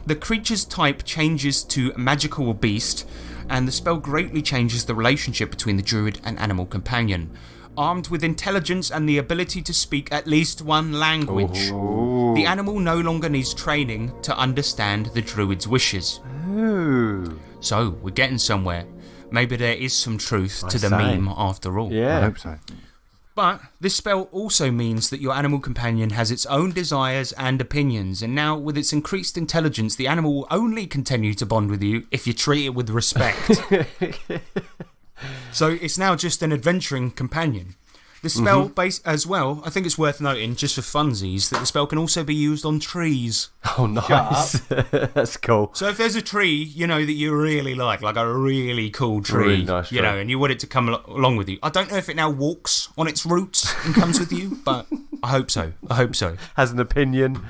The creature's type changes to magical or beast, and the spell greatly changes the relationship between the druid and animal companion. Armed with intelligence and the ability to speak at least one language, the animal no longer needs training to understand the druid's wishes. So, we're getting somewhere. Maybe there is some truth to the meme after all. Yeah. I hope so. But this spell also means that your animal companion has its own desires and opinions, and now with its increased intelligence, the animal will only continue to bond with you if you treat it with respect. So it's now just an adventuring companion. The spell base as well, I think it's worth noting, just for funsies, that the spell can also be used on trees. Oh, nice. That's cool. So if there's a tree, you know, that you really like a really cool tree, Really nice you tree. know, and you want it to come along with you. I don't know if it now walks on its roots and comes with you, but I hope so. Has an opinion.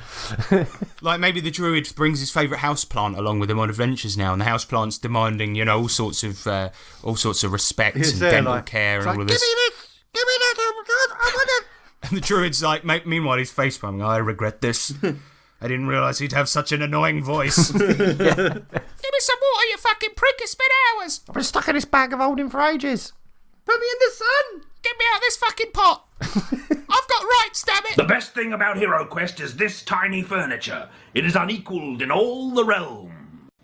Like maybe the druid brings his favourite houseplant along with him on adventures now, and the houseplant's demanding, you know, all sorts of respect and dental care and all of this. Give me that, oh my God, I want it. And the druid's like, meanwhile he's facepalming, I regret this. I didn't realise he'd have such an annoying voice. Give me some water, you fucking prick, it's been hours. I've been stuck in this bag of holding for ages. Put me in the sun. Get me out of this fucking pot. I've got rights, damn it. The best thing about HeroQuest is this tiny furniture. It is unequalled in all the realm.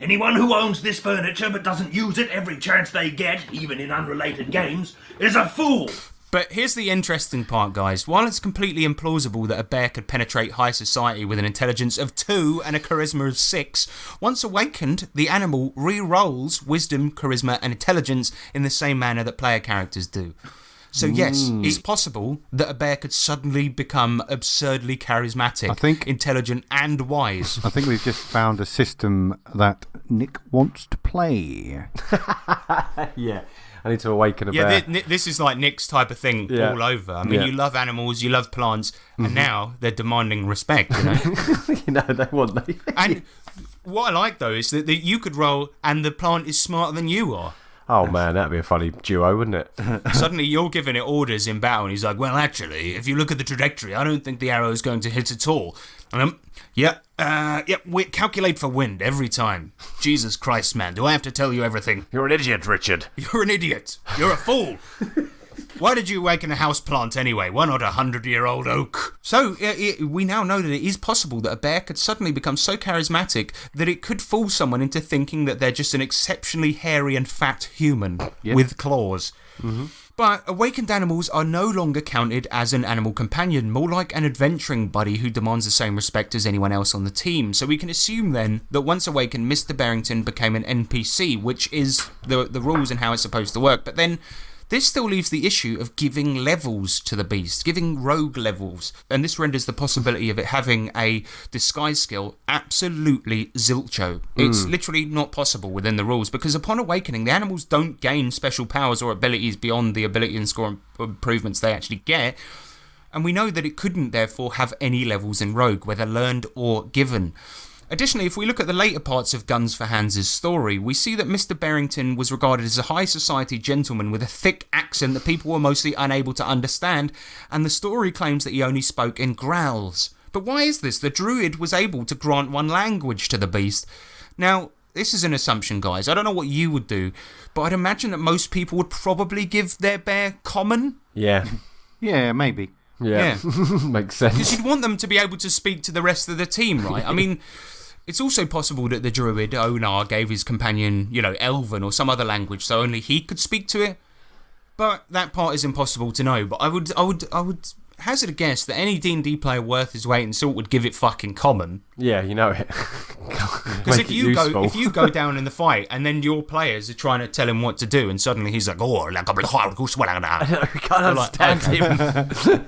Anyone who owns this furniture but doesn't use it every chance they get, even in unrelated games, is a fool. But here's the interesting part, guys. While it's completely implausible that a bear could penetrate high society with an intelligence of 2 and a charisma of 6, once awakened, the animal re-rolls wisdom, charisma and intelligence in the same manner that player characters do. So yes, it's possible that a bear could suddenly become absurdly charismatic, intelligent and wise. I think we've just found a system that Nick wants to play. Yeah. I need to awaken a bear. Yeah, this is like Nick's type of thing all over. I mean, you love animals, you love plants, and now they're demanding respect, you know? They want me. And what I like, though, is that you could roll and the plant is smarter than you are. Oh, man, that'd be a funny duo, wouldn't it? Suddenly you're giving it orders in battle, and he's like, well, actually, if you look at the trajectory, I don't think the arrow is going to hit at all. And we calculate for wind every time. Jesus Christ, man, do I have to tell you everything? You're an idiot, Richard. You're an idiot. You're a fool. Why did you awaken a houseplant anyway? Why not a 100-year-old oak? So, we now know that it is possible that a bear could suddenly become so charismatic that it could fool someone into thinking that they're just an exceptionally hairy and fat human with claws. Mm-hmm. But awakened animals are no longer counted as an animal companion, more like an adventuring buddy who demands the same respect as anyone else on the team. So we can assume then that once awakened, Mr. Bearington became an NPC, which is the rules and how it's supposed to work. But then this still leaves the issue of giving levels to the beast, giving rogue levels, and this renders the possibility of it having a disguise skill absolutely zilcho. It's literally not possible within the rules, because upon awakening, the animals don't gain special powers or abilities beyond the ability and score improvements they actually get, and we know that it couldn't therefore have any levels in rogue, whether learned or given. Additionally, if we look at the later parts of Guns for Hans' story, we see that Mr. Bearington was regarded as a high society gentleman with a thick accent that people were mostly unable to understand, and the story claims that he only spoke in growls. But why is this? The druid was able to grant one language to the beast. Now, this is an assumption, guys. I don't know what you would do, but I'd imagine that most people would probably give their bear common. Yeah. Yeah, maybe. Yeah. Makes sense. Because you'd want them to be able to speak to the rest of the team, right? I mean, it's also possible that the druid, Onar, gave his companion, Elven or some other language, so only he could speak to it. But that part is impossible to know. But I would hazard a guess that any D&D player worth his weight in salt would give it fucking common. Yeah, you know it. Because if you go down in the fight and then your players are trying to tell him what to do, and suddenly he's like, oh, like I can't understand him.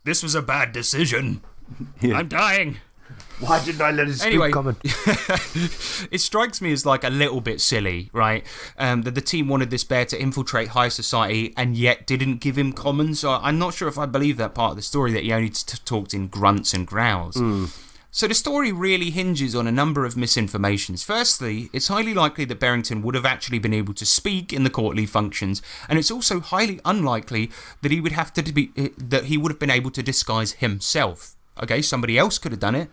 This was a bad decision. Yeah. I'm dying. Why didn't I let it speak Anyway, common? It strikes me as like a little bit silly, right? That the team wanted this bear to infiltrate high society and yet didn't give him common. So I'm not sure if I believe that part of the story, that he only talked in grunts and growls. So the story really hinges on a number of misinformations. Firstly, it's highly likely that Bearington would have actually been able to speak in the courtly functions, and it's also highly unlikely that he would have been able to disguise himself. Okay, somebody else could have done it.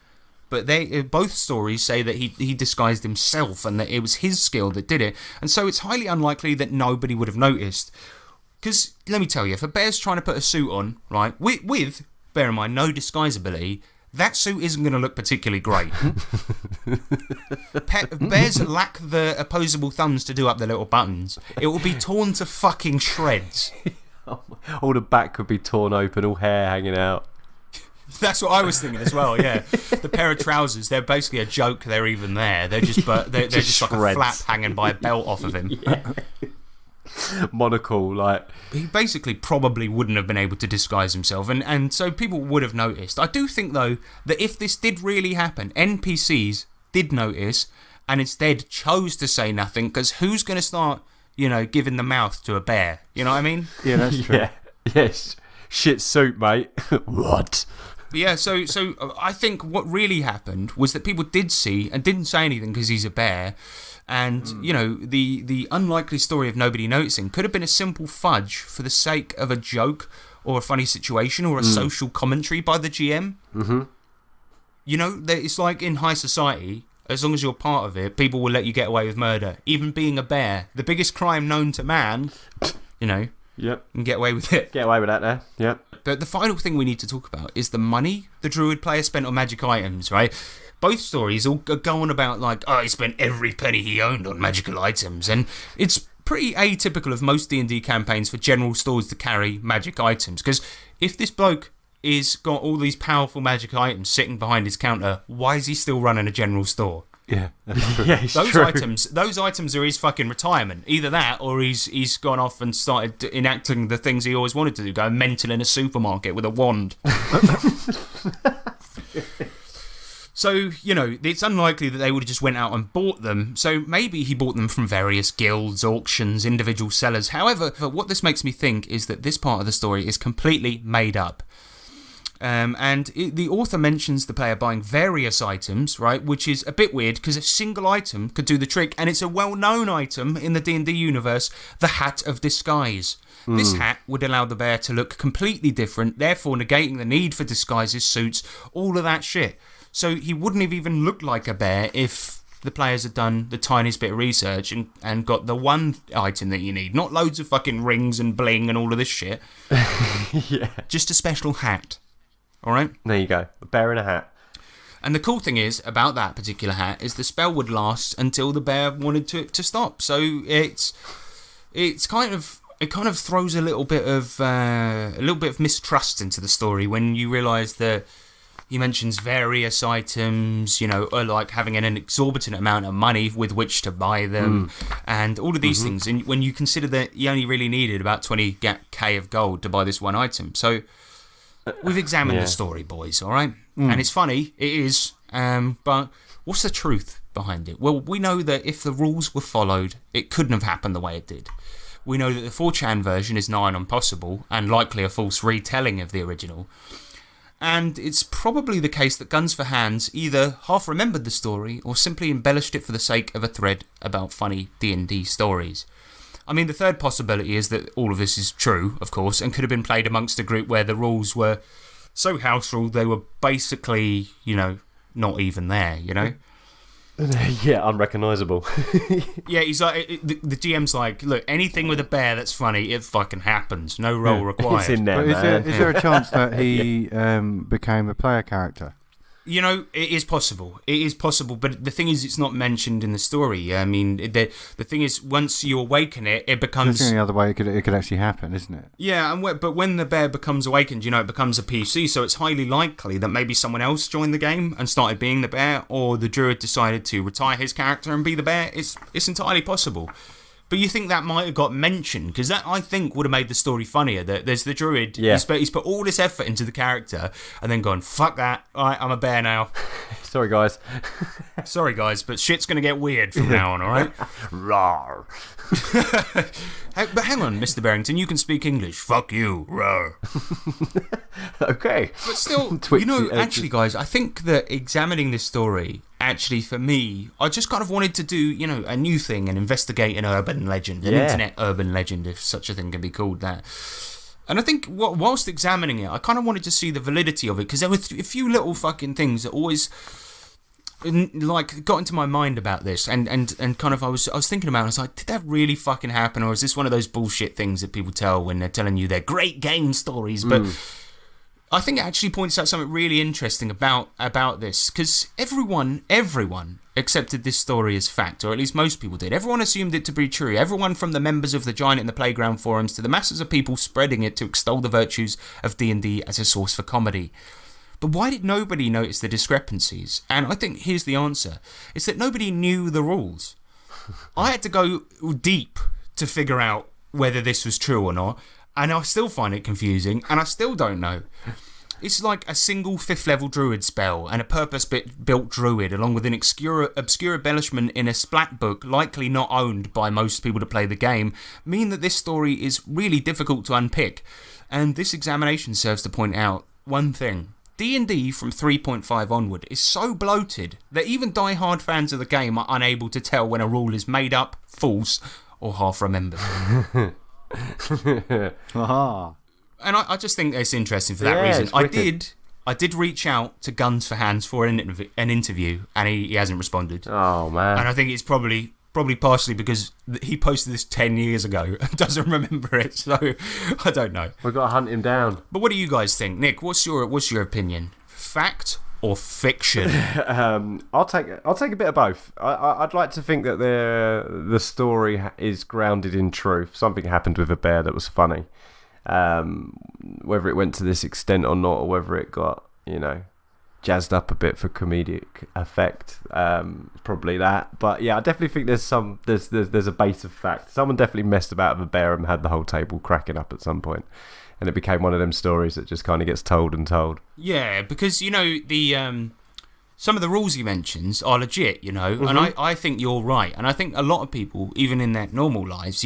But both stories say that he disguised himself and that it was his skill that did it. And so it's highly unlikely that nobody would have noticed. Because, let me tell you, if a bear's trying to put a suit on, right, with bear in mind, no disguise ability, that suit isn't going to look particularly great. Bears lack the opposable thumbs to do up the little buttons. It will be torn to fucking shreds. All the back could be torn open, all hair hanging out. That's what I was thinking as well, yeah. The pair of trousers, they're basically a joke they're even there. They're just they're just like a flap hanging by a belt off of him. Yeah. Monocle, like. He basically probably wouldn't have been able to disguise himself, and so people would have noticed. I do think, though, that if this did really happen, NPCs did notice and instead chose to say nothing, because who's going to start, giving the mouth to a bear? You know what I mean? Yeah, that's true. Yeah. Yes. Shit suit, mate. What? Yeah, so I think what really happened was that people did see and didn't say anything because he's a bear. And, the unlikely story of nobody noticing could have been a simple fudge for the sake of a joke or a funny situation or a social commentary by the GM. Mm-hmm. It's like in high society, as long as you're part of it, people will let you get away with murder. Even being a bear, the biggest crime known to man, Yep. And get away with it. Get away with that there. Yep. But the final thing we need to talk about is the money the druid player spent on magic items, right? both stories all go on about like, oh, he spent every penny he owned on magical items, and it's pretty atypical of most D&D campaigns for general stores to carry magic items, because if this bloke is got all these powerful magic items sitting behind his counter, why is he still running a general store? Yeah, Yeah, it's Those true. those items are his fucking retirement. Either that, or he's gone off and started enacting the things he always wanted to do, going mental in a supermarket with a wand. So, you know, it's unlikely that they would have just went out and bought them. So maybe he bought them from various guilds, auctions, individual sellers. However, what this makes me think is that this part of the story is completely made up. The author mentions the player buying various items, right, which is a bit weird because a single item could do the trick, and it's a well-known item in the D&D universe, the Hat of Disguise. This hat would allow the bear to look completely different, therefore negating the need for disguises, suits, all of that shit. So he wouldn't have even looked like a bear if the players had done the tiniest bit of research and got the one item that you need. Not loads of fucking rings and bling and all of this shit. Yeah. Just a special hat. Alright? There you go. A bear in a hat. And the cool thing is, about that particular hat, is the spell would last until the bear wanted to stop. So it's kind of... It kind of throws a little bit of mistrust into the story when you realise that he mentions various items, you know, or like having an exorbitant amount of money with which to buy them, and all of these things. And when you consider that he only really needed about 20k of gold to buy this one item, so we've examined the story, boys. All right, and it's funny, it is, but what's the truth behind it? Well, we know that if the rules were followed, it couldn't have happened the way it did. We know that the 4chan version is nigh on impossible and likely a false retelling of the original. And it's probably the case that Guns for Hands either half remembered the story or simply embellished it for the sake of a thread about funny D&D stories. I mean, the third possibility is that all of this is true, of course, and could have been played amongst a group where the rules were so house ruled they were basically, you know, not even there, you know? Yeah, unrecognisable. Yeah, he's like, the GM's like, look, anything with a bear that's funny, it fucking happens. No role required. It's in there, But man. is there a chance that he became a player character? You know, it is possible. It is possible, but the thing is, it's not mentioned in the story. I mean, the thing is, once you awaken it, it becomes... There's the other way it could actually happen, isn't it? Yeah, but when the bear becomes awakened, you know, it becomes a PC, so it's highly likely that maybe someone else joined the game and started being the bear, or the druid decided to retire his character and be the bear. It's entirely possible. But you think that might have got mentioned, because that, I think, would have made the story funnier. That there's the druid, he's put all this effort into the character, and then gone, fuck that, alright, I'm a bear now. Sorry, guys. Sorry, guys, but shit's going to get weird from now on, alright? Rawr. But hang on, Mr. Bearington, you can speak English. Fuck you, rawr. Okay. But still, Twitchy you know, edges. actually, guys, I think that examining this story, actually, for me, I just kind of wanted to do, you know, a new thing and investigate an urban legend, an internet urban legend, if such a thing can be called that. And I think, whilst examining it, I kind of wanted to see the validity of it, because there were a few little fucking things that always, like, got into my mind about this, and kind of I was thinking about it, I was like, did that really fucking happen, or is this one of those bullshit things that people tell when they're telling you their great game stories? But I think it actually points out something really interesting about this, because everyone accepted this story as fact, or at least most people did. Everyone assumed it to be true. Everyone from the members of the Giant in the Playground forums to the masses of people spreading it to extol the virtues of D&D as a source for comedy. But why did nobody notice the discrepancies? And I think here's the answer. It's that nobody knew the rules. I had to go deep to figure out whether this was true or not, and I still find it confusing, and I still don't know. It's like a single 5th level druid spell and a purpose-built druid, along with an obscure embellishment in a splat book likely not owned by most people to play the game, mean that this story is really difficult to unpick. And this examination serves to point out one thing. D&D from 3.5 onward is so bloated that even die-hard fans of the game are unable to tell when a rule is made up, false, or half remembered. Aha. And I just think it's interesting for that reason. I did reach out to Guns for Hands for an interview, and he hasn't responded. Oh, man. And I think it's probably partially because he posted this 10 years ago and doesn't remember it, so I don't know. We've got to hunt him down. But what do you guys think? Nick, what's your opinion? Fact or fiction? I'll take a bit of both. I'd like to think that the story is grounded in truth. Something happened with a bear that was funny. Whether it went to this extent or not, or whether it got, jazzed up a bit for comedic effect, probably that. But yeah, I definitely think there's a base of fact. Someone definitely messed about with a bear and had the whole table cracking up at some point, and it became one of them stories that just kind of gets told and told. Yeah, because the some of the rules he mentions are legit, and I think you're right, and I think a lot of people, even in their normal lives,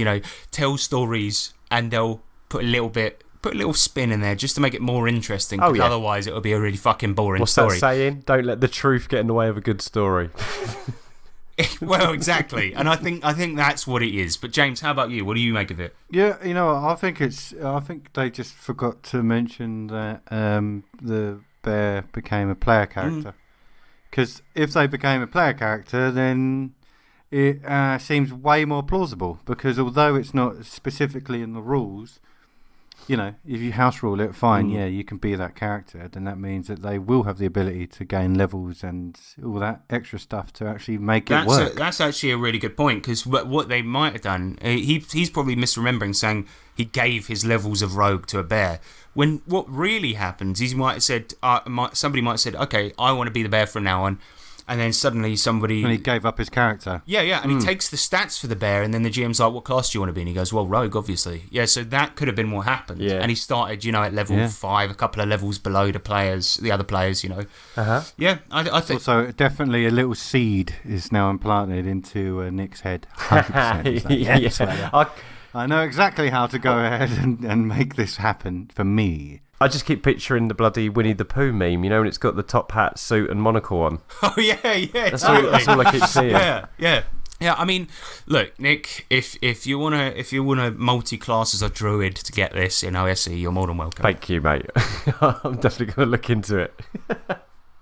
tell stories and they'll put a little spin in there just to make it more interesting. Because otherwise it would be a really fucking boring story. What's that saying? Don't let the truth get in the way of a good story. Well, exactly, and I think that's what it is. But James, how about you? What do you make of it? Yeah, I think they just forgot to mention that the bear became a player character. Because if they became a player character, then it seems way more plausible. Because although it's not specifically in the rules, if you house rule it, fine, you can be that character. Then that means that they will have the ability to gain levels and all that extra stuff to actually make it work. That's actually a really good point, because what they might have done, he's probably misremembering saying he gave his levels of rogue to a bear. When what really happens, he might have said, somebody might have said, okay, I want to be the bear from now on. And then suddenly somebody... And he gave up his character. Yeah, and he takes the stats for the bear, and then the GM's like, what class do you want to be? And he goes, well, rogue, obviously. Yeah, so that could have been what happened. Yeah. And he started, at level 5, a couple of levels below the other players, Uh-huh. Yeah, I think... Also, definitely a little seed is now implanted into Nick's head. 100%. I know exactly how to go ahead and make this happen for me. I just keep picturing the bloody Winnie the Pooh meme, and it's got the top hat, suit, and monocle on. Oh, yeah, that's all I keep seeing. Yeah. I mean, look, Nick, if you wanna multi-class as a druid to get this in OSE, you're more than welcome. Thank you, mate. I'm definitely gonna look into it.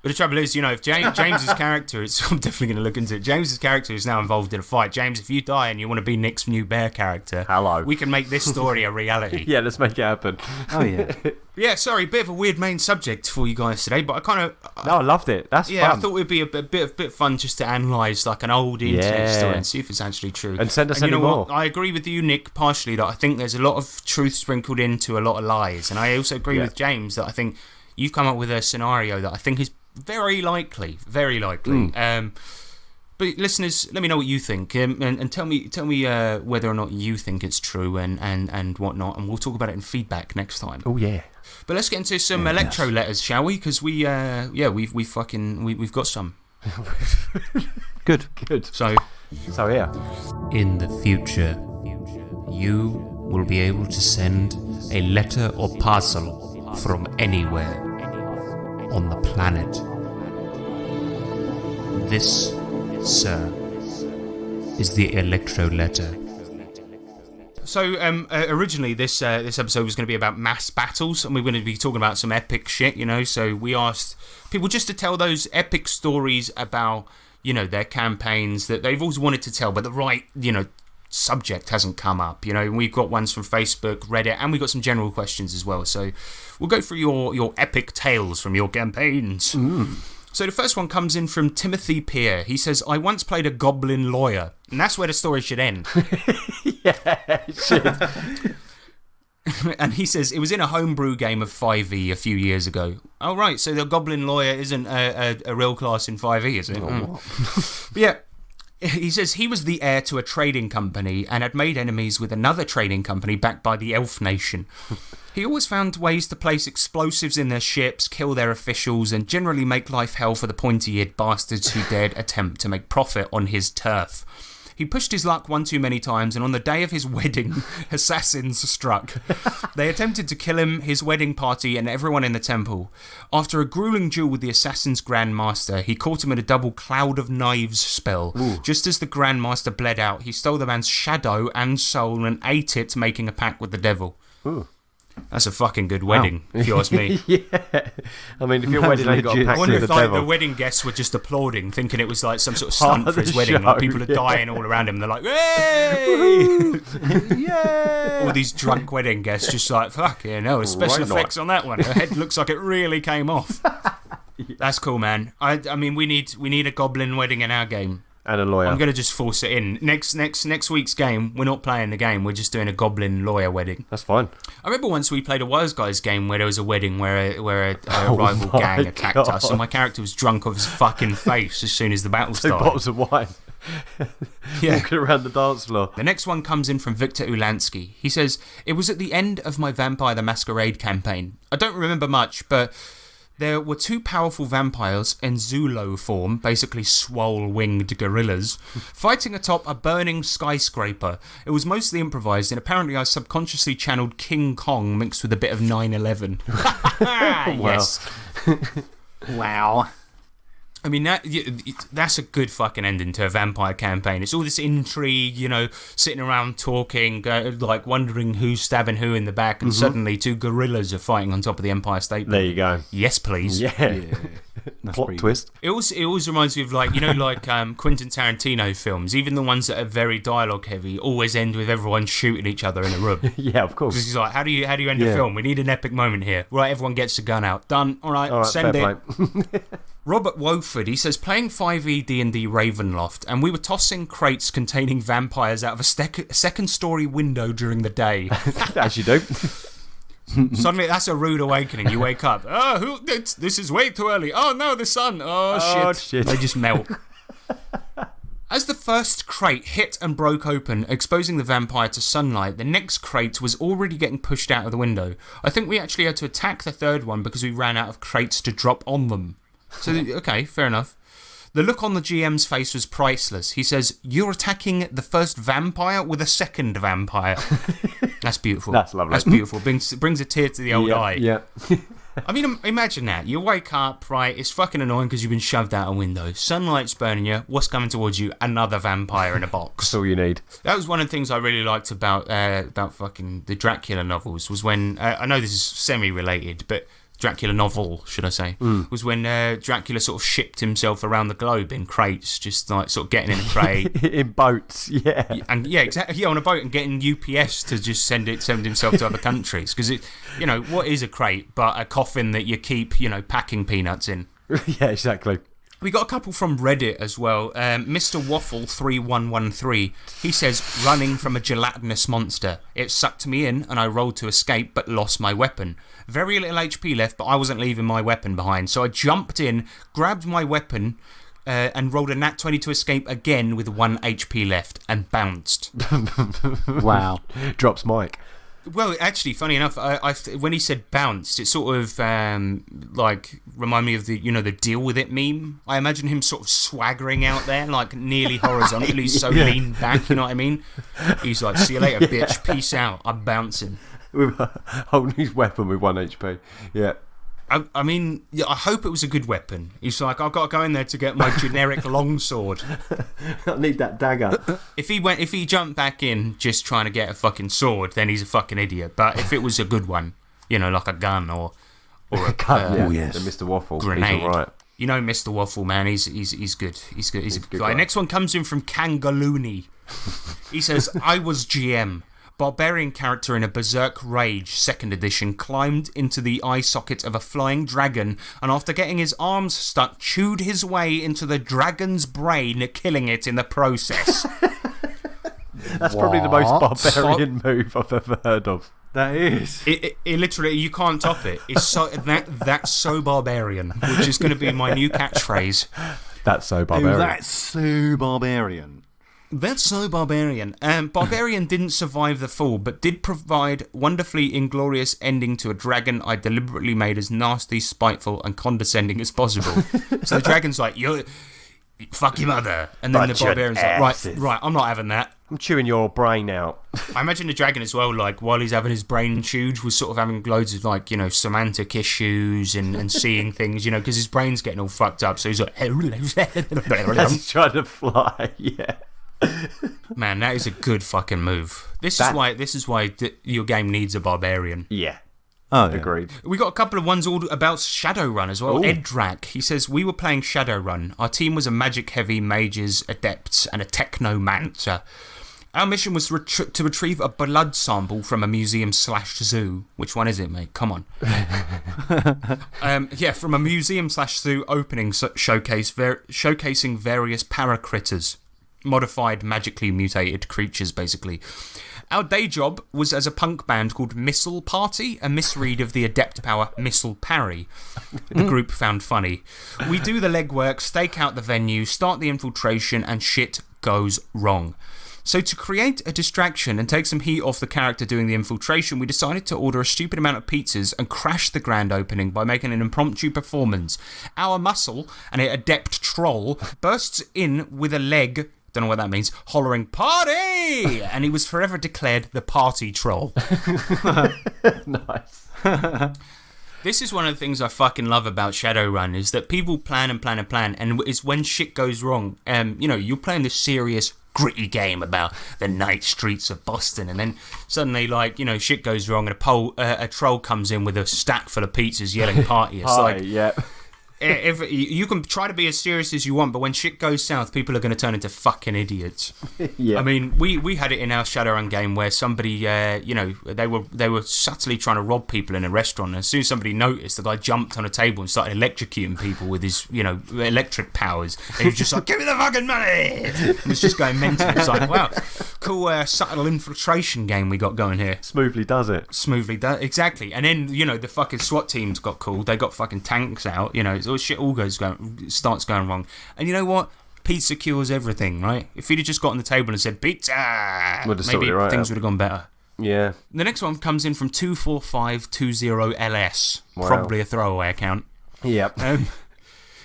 But the trouble is, if James's character is... I'm definitely going to look into it. James's character is now involved in a fight. James, if you die and you want to be Nick's new bear character... Hello. We can make this story a reality. Yeah, let's make it happen. Oh, yeah. Yeah, sorry, bit of a weird main subject for you guys today, but I kind of... No, I loved it. That's fun. I thought it would be a bit fun just to analyse like an old internet story and see if it's actually true. And send us any more. What? I agree with you, Nick, partially, that I think there's a lot of truth sprinkled into a lot of lies. And I also agree with James that I think you've come up with a scenario that I think is very likely. But listeners, let me know what you think, and tell me whether or not you think it's true and whatnot, and we'll talk about it in feedback next time. Oh yeah. But let's get into some electro letters, shall we? Because we've got some. Good. So yeah. In the future, you will be able to send a letter or parcel from anywhere on the planet. This, sir, is the electro letter. So originally this episode was going to be about mass battles, and we were going to be talking about some epic shit, so we asked people just to tell those epic stories about, their campaigns that they've always wanted to tell, but the right, subject hasn't come up. We've got ones from Facebook, Reddit, and we've got some general questions as well. So we'll go through your epic tales from your campaigns. So the first one comes in from Timothy Peer. He says, I once played a goblin lawyer. And that's where the story should end. Yeah, it should. And he says, it was in a homebrew game of 5e a few years ago. Oh, right, so the goblin lawyer isn't a real class in 5e, is it? But yeah. He says he was the heir to a trading company and had made enemies with another trading company backed by the Elf Nation. He always found ways to place explosives in their ships, kill their officials, and generally make life hell for the pointy-eared bastards who dared attempt to make profit on his turf. He pushed his luck one too many times, and on the day of his wedding, assassins struck. They attempted to kill him, his wedding party, and everyone in the temple. After a grueling duel with the assassin's Grandmaster, he caught him in a double Cloud of Knives spell. Ooh. Just as the Grandmaster bled out, he stole the man's shadow and soul and ate it, making a pact with the devil. Ooh. That's a fucking good wedding, if you ask me. Yeah. I mean, if your wedding ain't got a pact I wonder with if the devil. The wedding guests were just applauding, thinking it was like some sort of stunt for his wedding. Like people are dying all around him. They're like, hey! Yeah! All these drunk wedding guests just like, fuck yeah, no, special effects on that one. Her head looks like it really came off. That's cool, man. I mean, we need a goblin wedding in our game. And a lawyer. I'm gonna just force it in. Next week's game, we're not playing the game. We're just doing a goblin lawyer wedding. That's fine. I remember once we played a Wise Guys game where there was a wedding where a rival gang attacked us, and my character was drunk off his fucking face as soon as the battle 2 started. bottles of wine. Yeah. Walking around the dance floor. The next one comes in from Victor Ulansky. He says, "It was at the end of my Vampire the Masquerade campaign. I don't remember much, but there were 2 powerful vampires in Zulo form, basically swole-winged gorillas, fighting atop a burning skyscraper. It was mostly improvised, and apparently I subconsciously channeled King Kong mixed with a bit of 9/11. Yes. Wow. I mean, that's a good fucking ending to a vampire campaign. It's all this intrigue, sitting around talking, like wondering who's stabbing who in the back, and suddenly 2 gorillas are fighting on top of the Empire State Building. There you go. Yes, please. Yeah. Plot twist. It always reminds me of Quentin Tarantino films. Even the ones that are very dialogue heavy always end with everyone shooting each other in a room. Yeah, of course. Because he's like, how do you end a film? We need an epic moment here. Right, everyone gets a gun out. Done. All right, send it. Robert Woford, he says, playing 5e D&D Ravenloft, and we were tossing crates containing vampires out of a second-story window during the day. As you do. Suddenly, that's a rude awakening. You wake up. Oh, this is way too early. Oh, no, the sun. Oh, shit. They just melt. As the first crate hit and broke open, exposing the vampire to sunlight, the next crate was already getting pushed out of the window. I think we actually had to attack the third one because we ran out of crates to drop on them. So, okay, fair enough. The look on the GM's face was priceless. He says, "You're attacking the first vampire with a second vampire." That's beautiful. That's lovely. That's beautiful. Brings a tear to the old eye. Yeah. I mean, imagine that. You wake up, right? It's fucking annoying because you've been shoved out a window. Sunlight's burning you. What's coming towards you? Another vampire in a box. That's all you need. That was one of the things I really liked about fucking the Dracula novels. Was when I know this is semi-related, but Dracula novel, should I say, was when Dracula sort of shipped himself around the globe in crates, just like sort of getting in a crate. In boats, yeah. And yeah, exactly. Yeah, on a boat and getting UPS to just send himself to other countries. Because what is a crate but a coffin that you keep, packing peanuts in? Yeah, exactly. We got a couple from Reddit as well. Mr. Waffle 3113. He says, running from a gelatinous monster. It sucked me in and I rolled to escape but lost my weapon. Very little HP left, but I wasn't leaving my weapon behind. So I jumped in, grabbed my weapon, and rolled a nat 20 to escape again with 1 HP left and bounced. Wow. Drops Mike. Well, actually, funny enough, when he said bounced, it sort of remind me of the deal with it meme. I imagine him sort of swaggering out there, like nearly horizontally, so lean back. You know what I mean? He's like, "See you later, bitch. Peace out. I'm bouncing." With holding his weapon with 1 HP. Yeah. I mean, yeah, I hope it was a good weapon. He's like, "I've got to go in there to get my generic longsword." I need that dagger. If he jumped back in just trying to get a fucking sword, then he's a fucking idiot. But if it was a good one, like a gun or a gun, yes. And Mr. Waffle, grenade. he's all right. Mr. Waffle, man, he's good. He's good. He's a good guy. guy. Next one comes in from Kangaloony. He says, "I was GM. Barbarian character in a Berserk Rage 2nd edition climbed into the eye socket of a flying dragon and after getting his arms stuck, chewed his way into the dragon's brain, killing it in the process." That's probably the most barbarian move I've ever heard of. That is. It literally, you can't top it. It's so that's so barbarian, which is going to be my new catchphrase. That's so barbarian. That's so barbarian. That's so barbarian. Barbarian didn't survive the fall, but did provide wonderfully inglorious ending to a dragon I deliberately made as nasty, spiteful, and condescending as possible. So the dragon's like, "You fuck your mother," and then the barbarian's like, right, I'm not having that. I'm chewing your brain out. I imagine the dragon as well, like, while he's having his brain chewed, was sort of having loads of, semantic issues and seeing things, because his brain's getting all fucked up, so he's like... As he's trying to fly, yeah. Man, that is a good fucking move. This is why your game needs a barbarian. Yeah. Oh, yeah. Agreed. We got a couple of ones all about Shadowrun as well. Ooh. Edrak, he says, "We were playing Shadowrun. Our team was a magic-heavy mages, adepts, and a technomancer. Our mission was to retrieve a blood sample from a museum/zoo. Which one is it, mate? Come on. From a museum/zoo opening showcasing various paracritters, modified, magically mutated creatures, basically. Our day job was as a punk band called Missile Party, a misread of the adept power Missile Parry. The group found funny. We do the legwork, stake out the venue, start the infiltration, and shit goes wrong. So to create a distraction and take some heat off the character doing the infiltration, we decided to order a stupid amount of pizzas and crash the grand opening by making an impromptu performance. Our muscle, an adept troll, bursts in with a leg, don't know what that means, hollering, "Party!" And he was forever declared the party troll. Nice. This is one of the things I fucking love about Shadowrun, is that people plan and plan and plan, and it's when shit goes wrong. You're playing this serious, gritty game about the night streets of Boston, and then suddenly, shit goes wrong, and a troll comes in with a stack full of pizzas yelling "Party!" It's yeah. If you can try to be as serious as you want, but when shit goes south, people are going to turn into fucking idiots. Yeah. I mean, we had it in our Shadowrun game where somebody, they were subtly trying to rob people in a restaurant. And as soon as somebody noticed, the guy jumped on a table and started electrocuting people with his, electric powers. And he was just like, "Give me the fucking money!" And was just going mental. It's like, wow, cool subtle infiltration game we got going here. Smoothly does it. Exactly. And then, the fucking SWAT teams got called. They got fucking tanks out, shit starts going wrong. And you know what? Pizza cures everything, right? If he'd have just got on the table and said "pizza," maybe things would have gone better. Yeah. The next one comes in from 24520LS. Wow. Probably a throwaway account. Yep.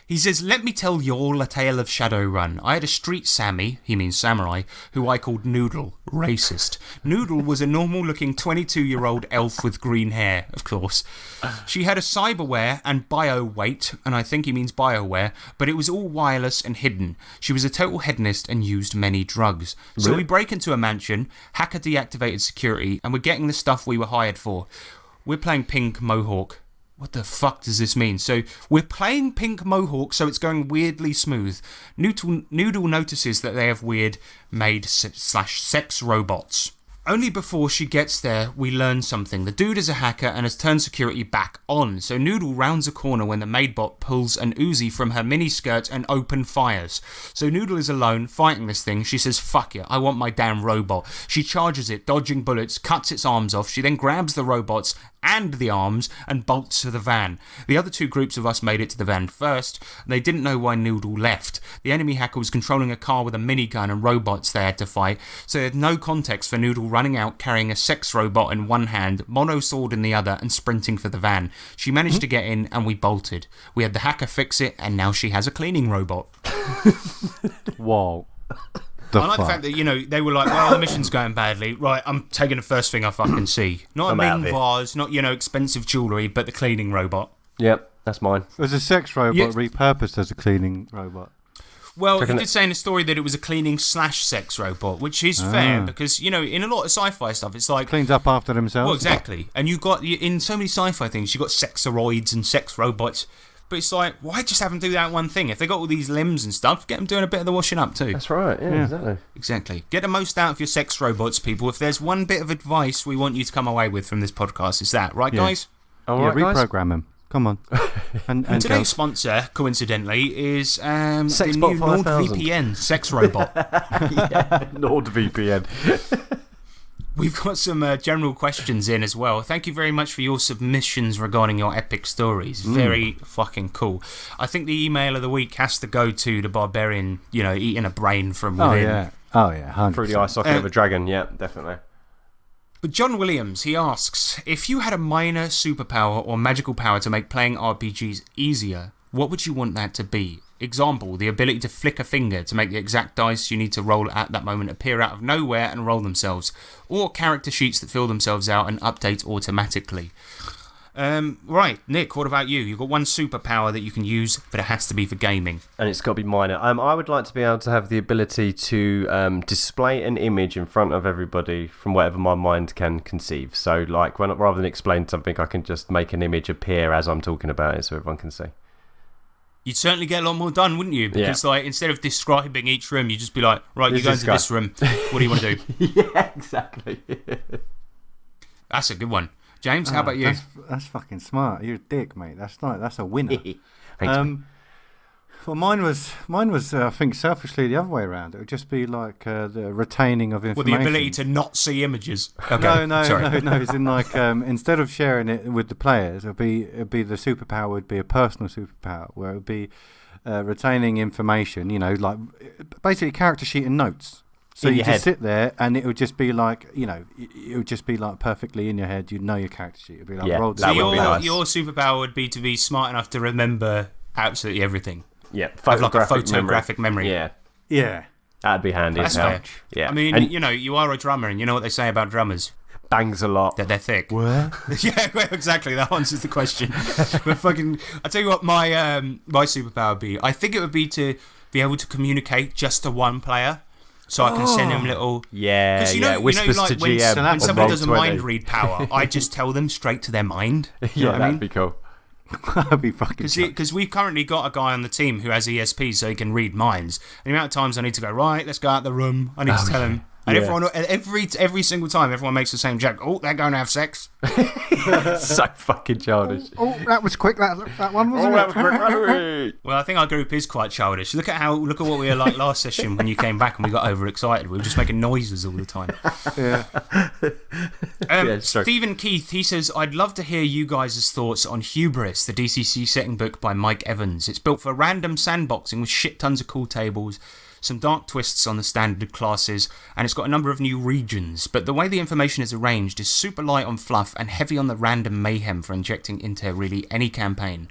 He says, "Let me tell you all a tale of Shadowrun. I had a street Sammy," he means samurai, "who I called Noodle." Racist. Noodle was a normal-looking 22-year-old elf with green hair, of course. She had a cyberware and bio-weight, and I think he means BioWare, but it was all wireless and hidden. She was a total hedonist and used many drugs. So we break into a mansion, hacker deactivated security, and we're getting the stuff we were hired for. We're playing Pink Mohawk. What the fuck does this mean? So, we're playing Pink Mohawk, so it's going weirdly smooth. Noodle notices that they have weird maid/sex robots. Only before she gets there, we learn something. The dude is a hacker and has turned security back on. So Noodle rounds a corner when the maidbot pulls an Uzi from her miniskirt and open fires. So Noodle is alone, fighting this thing. She says, "Fuck it, I want my damn robot." She charges it, dodging bullets, cuts its arms off. She then grabs the robots and the arms and bolts to the van. The other two groups of us made it to the van first. They didn't know why Noodle left. The enemy hacker was controlling a car with a minigun and robots they had to fight, so they had no context for Noodle running out carrying a sex robot in one hand, mono sword in the other, and sprinting for the van. She managed to get in and we bolted. We had the hacker fix it, and now she has a cleaning robot. Whoa. I like the fact that, they were like, "Well, the mission's going badly. Right, I'm taking the first thing I fucking see. Not a mean vase, not, expensive jewellery, but the cleaning robot." Yep, that's mine. There's a sex robot repurposed as a cleaning robot. Well, he did say in the story that it was a cleaning/sex robot, which is fair because, in a lot of sci-fi stuff, it's like... Cleans up after themselves. Well, exactly. And you got, in so many sci-fi things, you got sexoroids and sex robots. But it's like, why just have them do that one thing? If they got all these limbs and stuff, get them doing a bit of the washing up too. That's right, yeah. Exactly. Get the most out of your sex robots, people. If there's one bit of advice we want you to come away with from this podcast, it's that. Right, guys? All right, reprogram them. Come on. And today's sponsor, coincidentally, is the new NordVPN sex robot. NordVPN. We've got some general questions in as well. Thank you very much for your submissions regarding your epic stories. Very fucking cool. I think the email of the week has to go to the barbarian, eating a brain from within. Oh, yeah. 100%. Through the eye socket of a dragon, yeah, definitely. But John Williams, he asks, if you had a minor superpower or magical power to make playing RPGs easier, what would you want that to be? Example, the ability to flick a finger to make the exact dice you need to roll at that moment appear out of nowhere and roll themselves, or character sheets that fill themselves out and update automatically. Right, Nick, what about you? You've got one superpower that you can use, but it has to be for gaming. And it's got to be minor. I would like to be able to have the ability to display an image in front of everybody from whatever my mind can conceive. So, like, rather than explain something, I can just make an image appear as I'm talking about it so everyone can see. You'd certainly get a lot more done, wouldn't you? Because like instead of describing each room, you'd just be like, right, you go into this room. What do you want to do? Yeah, exactly. That's a good one. James, how about you? That's fucking smart. You're a dick, mate. That's a winner. Thanks, mate. Well, mine was. I think, selfishly the other way around. It would just be like the retaining of information. Well, the ability to not see images. Okay. No. Sorry. It's in like instead of sharing it with the players, it'd be the superpower would be a personal superpower where it would be retaining information. You know, like basically character sheet and notes. So you just sit there, and it would just be like, you know, it would just be like perfectly in your head. You'd know your character sheet. It'd be like roll. So your superpower would be to be smart enough to remember absolutely everything. Yeah, like a photographic memory. Yeah. That'd be handy. That's fair. Yeah. I mean, you know, you are a drummer, and you know what they say about drummers. Bangs a lot. That they're thick. What? Yeah, well, exactly. That answers the question. But fucking, I tell you what, my superpower would be. I think it would be to be able to communicate just to one player. So I can send them little... Yeah, whispers like to GM. When somebody does a mind read power, I just tell them straight to their mind. Yeah, that'd be cool. That'd be fucking... Because we've currently got a guy on the team who has ESP, so he can read minds. And the amount of times I need to go, right, let's go out the room. I need to tell him. And everyone, every single time, everyone makes the same joke. Oh, they're going to have sex. So fucking childish. Oh, that was quick. That one wasn't it? That was quick. Well, I think our group is quite childish. Look at what we were like last session when you came back and we got overexcited. We were just making noises all the time. Yeah. Stephen Keith, he says, I'd love to hear you guys' thoughts on Hubris, the DCC setting book by Mike Evans. It's built for random sandboxing with shit tons of cool tables, some dark twists on the standard classes, and it's got a number of new regions, but the way the information is arranged is super light on fluff and heavy on the random mayhem for injecting into really any campaign.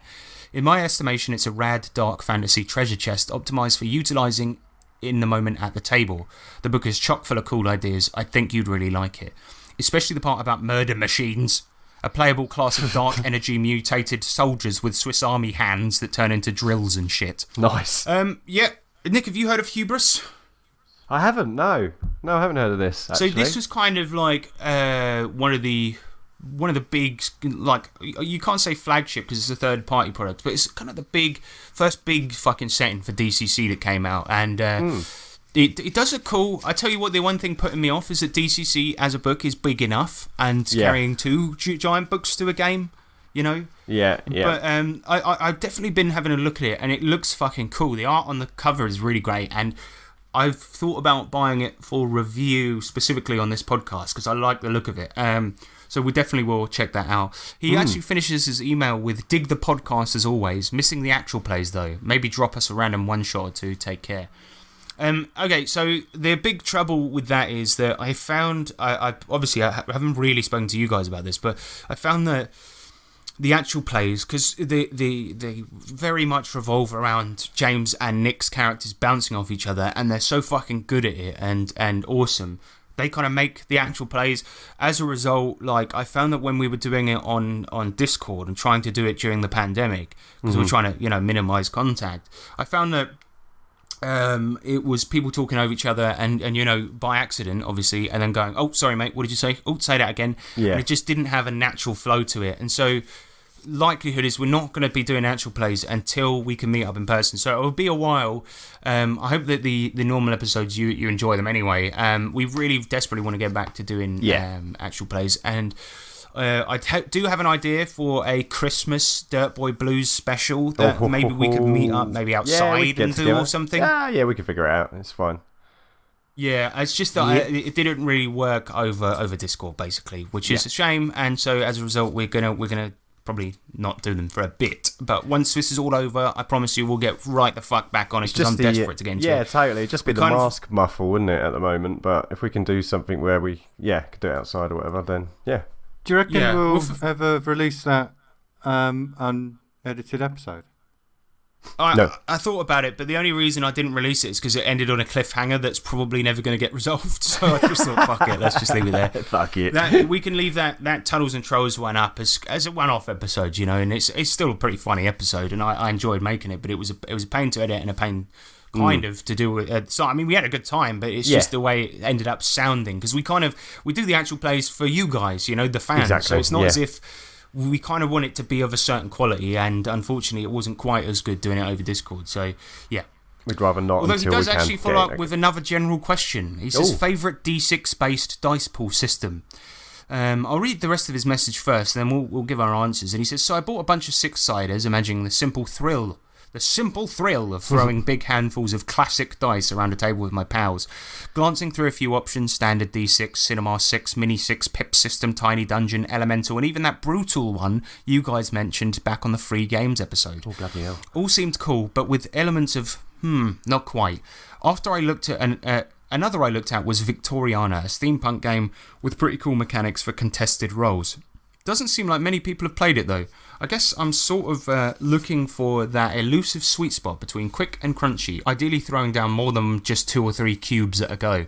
In my estimation, it's a rad dark fantasy treasure chest optimised for utilising in the moment at the table. The book is chock full of cool ideas. I think you'd really like it, especially the part about murder machines. A playable class of dark energy mutated soldiers with Swiss Army hands that turn into drills and shit. Nice. Yeah. Nick, have you heard of Hubris? I haven't, no. No, I haven't heard of this, actually. So this was kind of like one of the big, like, you can't say flagship because it's a third-party product, but it's kind of the first big fucking setting for DCC that came out. And it does look cool. I tell you what, the one thing putting me off is that DCC as a book is big enough and carrying two giant books to a game. You know? Yeah. But I've definitely been having a look at it, and it looks fucking cool. The art on the cover is really great, and I've thought about buying it for review specifically on this podcast because I like the look of it. So we definitely will check that out. He actually finishes his email with, dig the podcast as always, missing the actual plays though. Maybe drop us a random one shot or two, take care. Okay, so the big trouble with that is that I found, I haven't really spoken to you guys about this, but I found that the actual plays, because they very much revolve around James and Nick's characters bouncing off each other, and they're so fucking good at it and awesome. They kind of make the actual plays. As a result, like, I found that when we were doing it on Discord and trying to do it during the pandemic, because we're trying to, minimize contact, I found that it was people talking over each other and by accident, obviously, and then going, oh, sorry, mate, what did you say? Oh, say that again. Yeah. And it just didn't have a natural flow to it. And so likelihood is we're not going to be doing actual plays until we can meet up in person. So it will be a while. I hope that the normal episodes, you enjoy them anyway. We really desperately want to get back to doing actual plays. And I do have an idea for a Christmas Dirt Boy Blues special that maybe we could meet up maybe outside and do or something. Yeah, we can figure it out. It's fine. Yeah, it's just that it didn't really work over Discord basically, which is a shame. And so as a result, we're gonna probably not do them for a bit. But once this is all over, I promise you we'll get right the fuck back on it because I'm desperate to get into it. Yeah, totally. It'd just be the mask muffle, wouldn't it, at the moment? But if we can do something where we could do it outside or whatever, then yeah. Do you reckon we'll ever release that unedited episode? No. I thought about it, but the only reason I didn't release it is because it ended on a cliffhanger that's probably never going to get resolved. So I just thought, fuck it, let's just leave it there. Fuck it. We can leave that Tunnels and Trolls one up as a one-off episode, and it's still a pretty funny episode, and I enjoyed making it, but it was a pain to edit and a pain kind of to do with. So I mean, we had a good time, but it's just the way it ended up sounding because we do the actual plays for you guys, the fans. Exactly. So it's not as if we kind of want it to be of a certain quality, and unfortunately it wasn't quite as good doing it over Discord, so yeah. We'd rather not. Although he until does we can actually get follow it. up with another general question. He says, Ooh. favourite D6 based dice pool system. I'll read the rest of his message first, and then we'll give our answers. And he says, so I bought a bunch of six-siders, imagining the simple thrill of throwing big handfuls of classic dice around a table with my pals. Glancing through a few options, standard D6, Cinema 6, Mini 6, Pip System, Tiny Dungeon, Elemental, and even that brutal one you guys mentioned back on the free games episode. Oh, bloody hell. All seemed cool, but with elements of, not quite. After I looked at another I looked at was Victoriana, a steampunk game with pretty cool mechanics for contested roles. Doesn't seem like many people have played it though. I guess I'm sort of looking for that elusive sweet spot between quick and crunchy, ideally throwing down more than just 2 or 3 cubes at a go.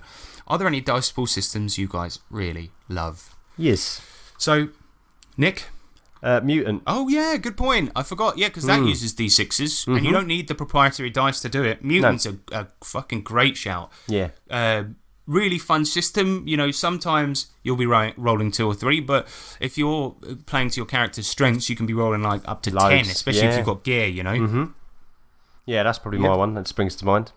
Are there any dice pool systems you guys really love? Yes. So, Nick? Mutant. Oh yeah, good point. I forgot. Yeah, because that uses D6s, and you don't need the proprietary dice to do it. Mutant's a fucking great shout. Yeah. Really fun system. You know, sometimes you'll be rolling 2 or 3, but if you're playing to your character's strengths, you can be rolling like up to Loads, 10, especially if you've got gear, you know. Yeah, that's probably my one that springs to mind.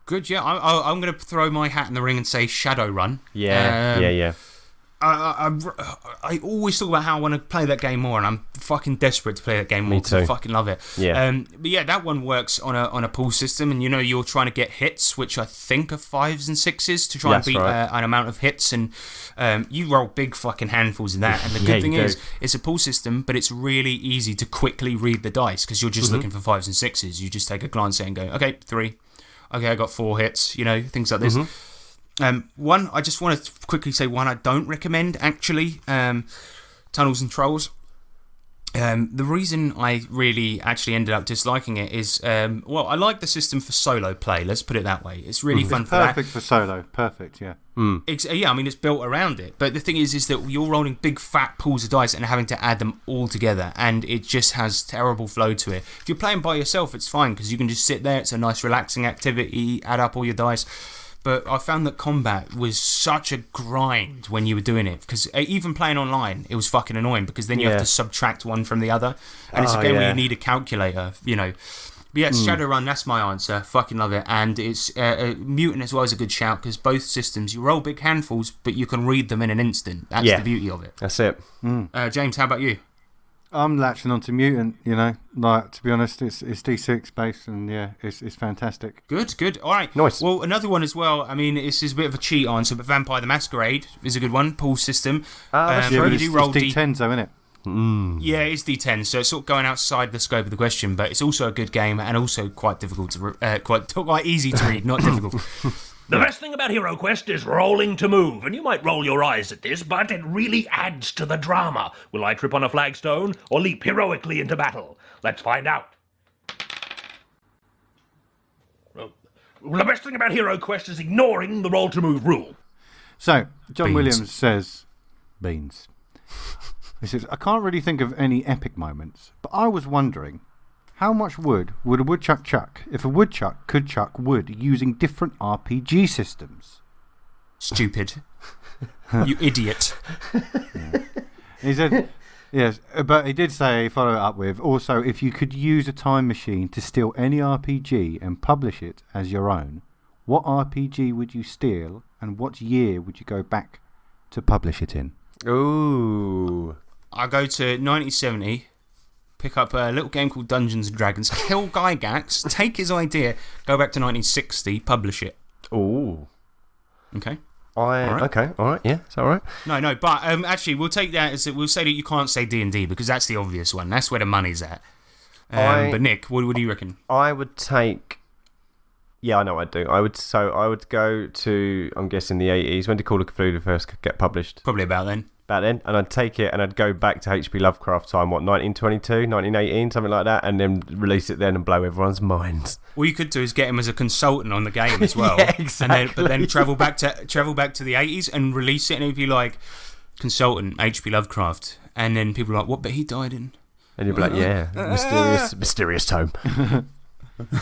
Good, yeah. I'm going to throw my hat in the ring and say Shadowrun. Yeah. I always talk about how I want to play that game more, and I'm fucking desperate to play that game more because I fucking love it. Yeah. But yeah, that one works on a pool system, and you know you're trying to get hits, which I think are 5s and 6s to try and beat an amount of hits, and you roll big fucking handfuls of that. And the good thing is, it's a pool system, but it's really easy to quickly read the dice because you're just looking for 5s and 6s. You just take a glance at it and go, okay, 3. Okay, I got 4 hits. You know, things like this. One, I just want to quickly say one I don't recommend, actually. Tunnels and Trolls. The reason I really actually ended up disliking it is, well, I like the system for solo play, let's put it that way. It's really fun for that. Perfect for solo, perfect, yeah. Yeah, I mean, it's built around it. But the thing is that you're rolling big fat pools of dice and having to add them all together, and it just has terrible flow to it. If you're playing by yourself, it's fine, because you can just sit there, it's a nice relaxing activity, add up all your dice. But I found that combat was such a grind when you were doing it, because even playing online, it was fucking annoying, because then you have to subtract one from the other, and it's a game where you need a calculator, you know. But yeah, Shadowrun, that's my answer. Fucking love it. And it's Mutant as well is a good shout, because both systems, you roll big handfuls, but you can read them in an instant. That's the beauty of it. That's it. James, how about you? I'm latching onto Mutant, you know. Like, to be honest, it's D6 based, and yeah, it's fantastic. Good. All right. Nice. Well, another one as well. I mean, this is a bit of a cheat answer, but Vampire the Masquerade is a good one. Pool system. But you it's do roll D10s, though, isn't it? Yeah, it's D10, so it's sort of going outside the scope of the question, but it's also a good game and also quite difficult to quite easy to read, not difficult. The best thing about Hero Quest is rolling to move, and you might roll your eyes at this, but it really adds to the drama. Will I trip on a flagstone or leap heroically into battle? Let's find out. Well, the best thing about Hero Quest is ignoring the roll to move rule. So, John Beans. Williams says, Beans. He says, I can't really think of any epic moments, but I was wondering, how much wood would a woodchuck chuck if a woodchuck could chuck wood using different RPG systems? Stupid. You idiot. He said, yes, but he did say, follow it up with, also, if you could use a time machine to steal any RPG and publish it as your own, what RPG would you steal and what year would you go back to publish it in? Ooh. I go to 1970, pick up a little game called Dungeons and Dragons, kill Gygax, take his idea, go back to 1960, publish it. Ooh. Okay. Okay, all right, yeah, is that all right? No, but actually, we'll take that as we'll say that you can't say D&D because that's the obvious one. That's where the money's at. But Nick, what do you reckon? I would take. Yeah, I know what I'd do. I would go to, I'm guessing, the 80s. When did Call of Cthulhu first get published? Probably about then. About then. And I'd take it and I'd go back to H.P. Lovecraft time, 1922, 1918, something like that, and then release it then and blow everyone's minds. All you could do is get him as a consultant on the game as well. Yeah, exactly. But then travel back to the 80s and release it, and it'd be like, consultant, H.P. Lovecraft. And then people are like, what? But he died in... And you'd be like, yeah, mysterious tome.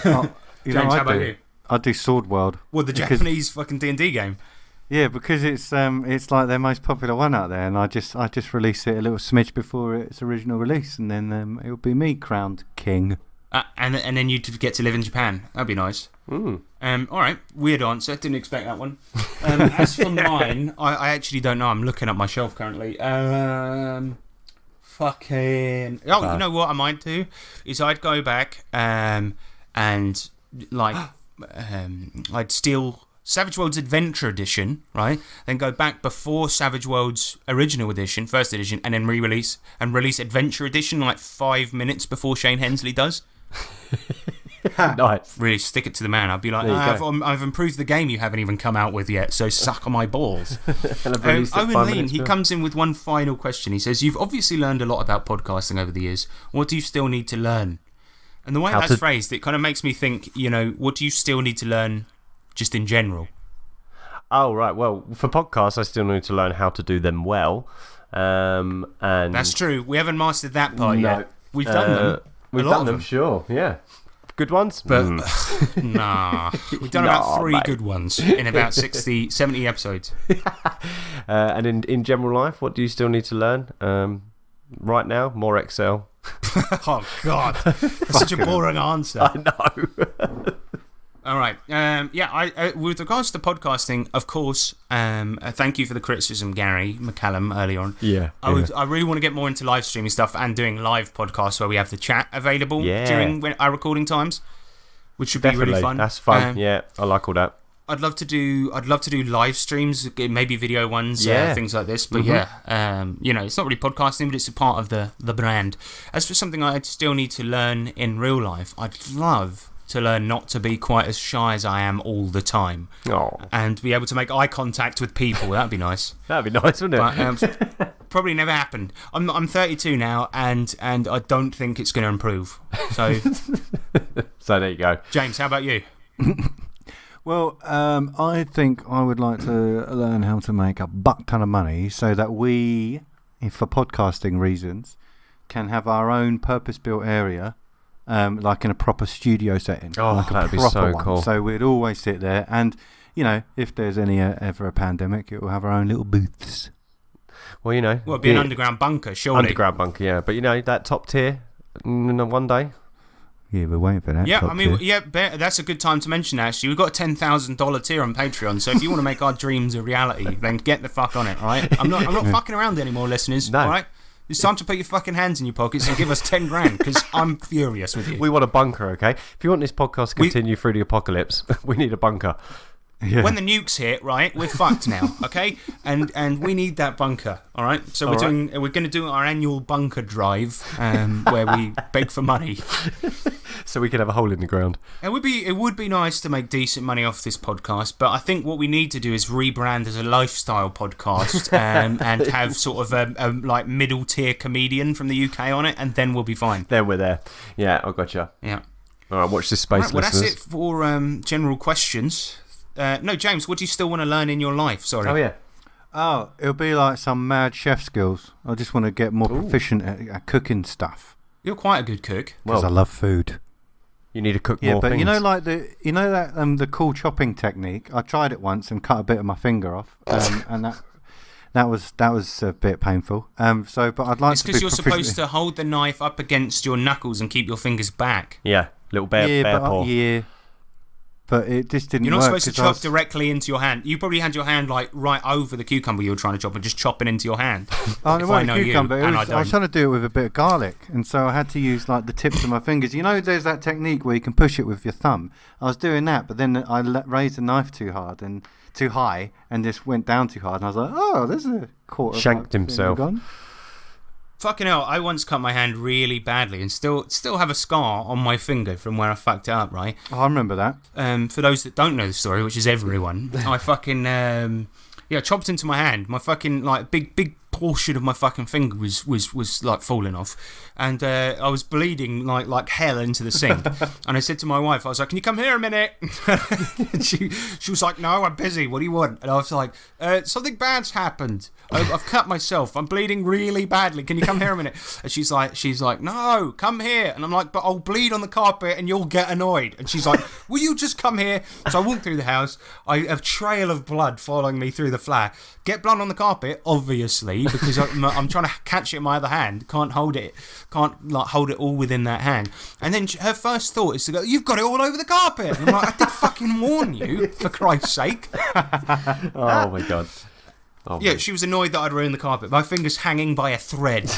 James, how about you? I'd do Sword World. Well, the Japanese fucking D&D game. Yeah, because it's like their most popular one out there, and I just release it a little smidge before its original release, and then it'll be me crowned king. And then you'd get to live in Japan. That'd be nice. Mm. All right, weird answer. Didn't expect that one. As for mine, I actually don't know. I'm looking at my shelf currently. You know what I might do is I'd go back and like I'd steal Savage Worlds Adventure Edition, right? Then go back before Savage Worlds Original Edition, First Edition, and then release Adventure Edition like 5 minutes before Shane Hensley does. Nice. Really stick it to the man. I'd be like, There I've improved the game you haven't even come out with yet, so suck on my balls. Owen Lean, he comes in with one final question. He says, you've obviously learned a lot about podcasting over the years. What do you still need to learn? And the way that's phrased, it kind of makes me think, what do you still need to learn just in general? Oh, right. Well, for podcasts, I still need to learn how to do them well. And that's true. We haven't mastered that part yet. We've done them. We've done them, sure. Yeah. Good ones? But nah. We've done about 3 good ones in about 60, 70 episodes. And in general life, what do you still need to learn? Right now, more Excel. Oh, God. That's such a boring answer. I know. All right. With regards to podcasting, of course, thank you for the criticism, Gary McCallum, earlier on. Yeah. I really want to get more into live streaming stuff and doing live podcasts where we have the chat available during our recording times, which would be really fun. That's fun. Yeah, I like all that. I'd love to do live streams, maybe video ones, things like this. But it's not really podcasting, but it's a part of the brand. As for something I still need to learn in real life, I'd love to learn not to be quite as shy as I am all the time. Oh. And be able to make eye contact with people. That'd be nice. That'd be nice, wouldn't it? But, probably never happened. I'm 32 now, and I don't think it's going to improve. So, so there you go. James, how about you? Well, I think I would like to learn how to make a buck ton of money so that we, for podcasting reasons, can have our own purpose-built area. Like in a proper studio setting. Oh, like that'd be so cool. So we'd always sit there, and if there's ever a pandemic, it will have our own little booths. Well, it'd be an underground bunker, surely. Underground bunker, yeah. But that top tier, one day. Yeah, we're waiting for that. Yeah, that's a good time to mention. Actually, we've got a $10,000 tier on Patreon. So if you want to make our dreams a reality, then get the fuck on it. All right, I'm not fucking around anymore, listeners. No. All right. It's time to put your fucking hands in your pockets and give us 10 grand, because I'm furious with you. We want a bunker, okay? If you want this podcast to continue through the apocalypse, we need a bunker. Yeah. When the nukes hit, right, we're fucked now, okay? And we need that bunker, all right? So we're going to do our annual bunker drive, where we beg for money. So we can have a hole in the ground. It would be nice to make decent money off this podcast, but I think what we need to do is rebrand as a lifestyle podcast and have sort of a like middle tier comedian from the UK on it, and then we'll be fine. Then we're there. Yeah, I gotcha. Yeah. All right, watch this space, well, listeners. that's it for general questions. No, James, what do you still want to learn in your life? Sorry. Oh, yeah. Oh, it'll be like some mad chef skills. I just want to get more proficient at cooking stuff. You're quite a good cook. Because I love food. You need to cook more things. Yeah, but the cool chopping technique. I tried it once and cut a bit of my finger off, and that was a bit painful. But I'd like it's to be proficient. It's because you're supposed to hold the knife up against your knuckles and keep your fingers back. Yeah, little bear paw. But it just didn't work. You're not supposed to chop directly into your hand. You probably had your hand like right over the cucumber you were trying to chop and just chop it into your hand. I was trying to do it with a bit of garlic, and so I had to use like the tips of my fingers. There's that technique where you can push it with your thumb. I was doing that, but then I raised the knife too high, and just went down too hard. And I was like, oh, there's a quarter. Shanked himself. Gone. Fucking hell, I once cut my hand really badly and still have a scar on my finger from where I fucked it up, right? Oh, I remember that. For those that don't know the story, which is everyone, I fucking chopped into my hand. My fucking like big portion of my fucking finger was like falling off, and I was bleeding like hell into the sink. And I said to my wife, I was like, "Can you come here a minute?" And she was like, "No, I'm busy. What do you want?" And I was like, "Something bad's happened. I've cut myself. I'm bleeding really badly. Can you come here a minute?" And she's like, "No, come here." And I'm like, "But I'll bleed on the carpet and you'll get annoyed." And she's like, "Will you just come here?" So I walk through the house. I have a trail of blood following me through the flat. Get blood on the carpet, obviously, because I'm trying to catch it in my other hand. Can't hold it all within that hand. And then her first thought is to go, "You've got it all over the carpet." And I'm like, "I did fucking warn you, for Christ's sake." Oh my god. Oh, yeah, she was annoyed that I'd ruined the carpet. My finger's hanging by a thread.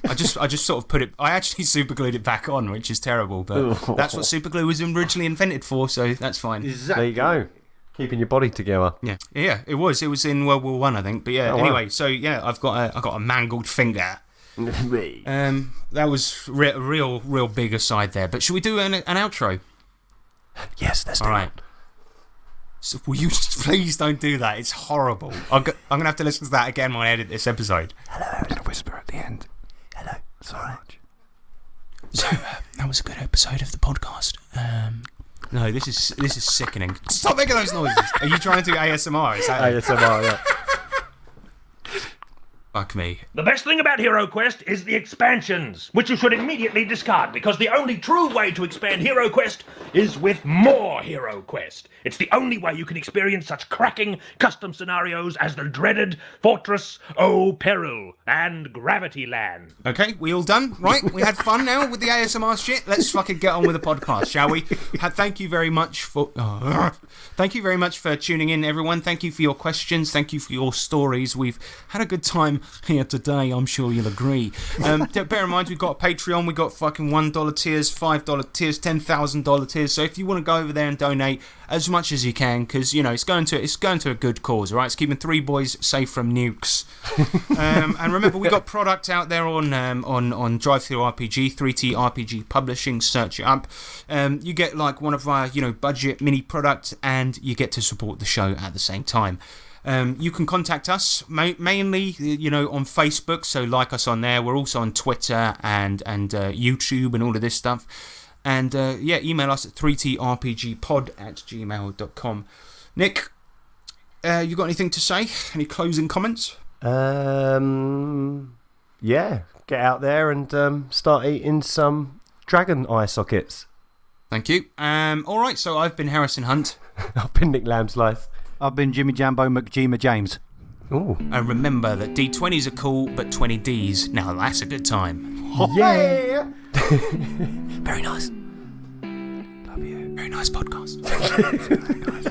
I just sort of put it. I actually super glued it back on, which is terrible. But that's what super glue was originally invented for, so that's fine. Exactly. There you go. Keeping your body together. Yeah, it was. It was in World War One, I think. But yeah, anyway. Wow. So yeah, I've got a mangled finger. That was real big aside there. But should we do an outro? Yes, let's do all right. So will you please don't do that? It's horrible. I'm going to have to listen to that again when I edit this episode. Hello, and a whisper at the end. Hello, so much. So that was a good episode of the podcast. No, this is sickening. Stop making those noises. Are you trying to do ASMR? Is that ASMR, yeah. Fuck me. The best thing about Hero Quest is the expansions, which you should immediately discard, because the only true way to expand Hero Quest is with more Hero Quest. It's the only way you can experience such cracking custom scenarios as the dreaded Fortress O Peril and Gravity Land. Okay, we all done? Right? We had fun now with the ASMR shit? Let's fucking get on with the podcast, shall we? Thank you very much for... Thank you very much for tuning in, everyone. Thank you for your questions. Thank you for your stories. We've had a good time here today, I'm sure you'll agree. Bear in mind, we've got a Patreon. We've got fucking $1 tiers, $5 tiers, $10,000 tiers. So if you want to go over there and donate as much as you can, because, you know, it's going to a good cause, all right? It's keeping 3 boys safe from nukes. And remember, we got product out there on Drive-Thru RPG, 3T RPG Publishing. Search it up. You get like one of our, budget mini products, and you get to support the show at the same time. You can contact us mainly, on Facebook, so like us on there. We're also on Twitter and YouTube and all of this stuff. And email us at 3trpgpod@gmail.com. Nick, you got anything to say? Any closing comments? Yeah, get out there and start eating some dragon eye sockets. Thank you. All right, so I've been Harrison Hunt. I've been Nick Lambslice. I've been Jimmy Jambo McGema James. Ooh. And remember that D20s are cool, but 20Ds, now that's a good time. Yeah! Very nice. Love you. Very nice podcast. Very nice.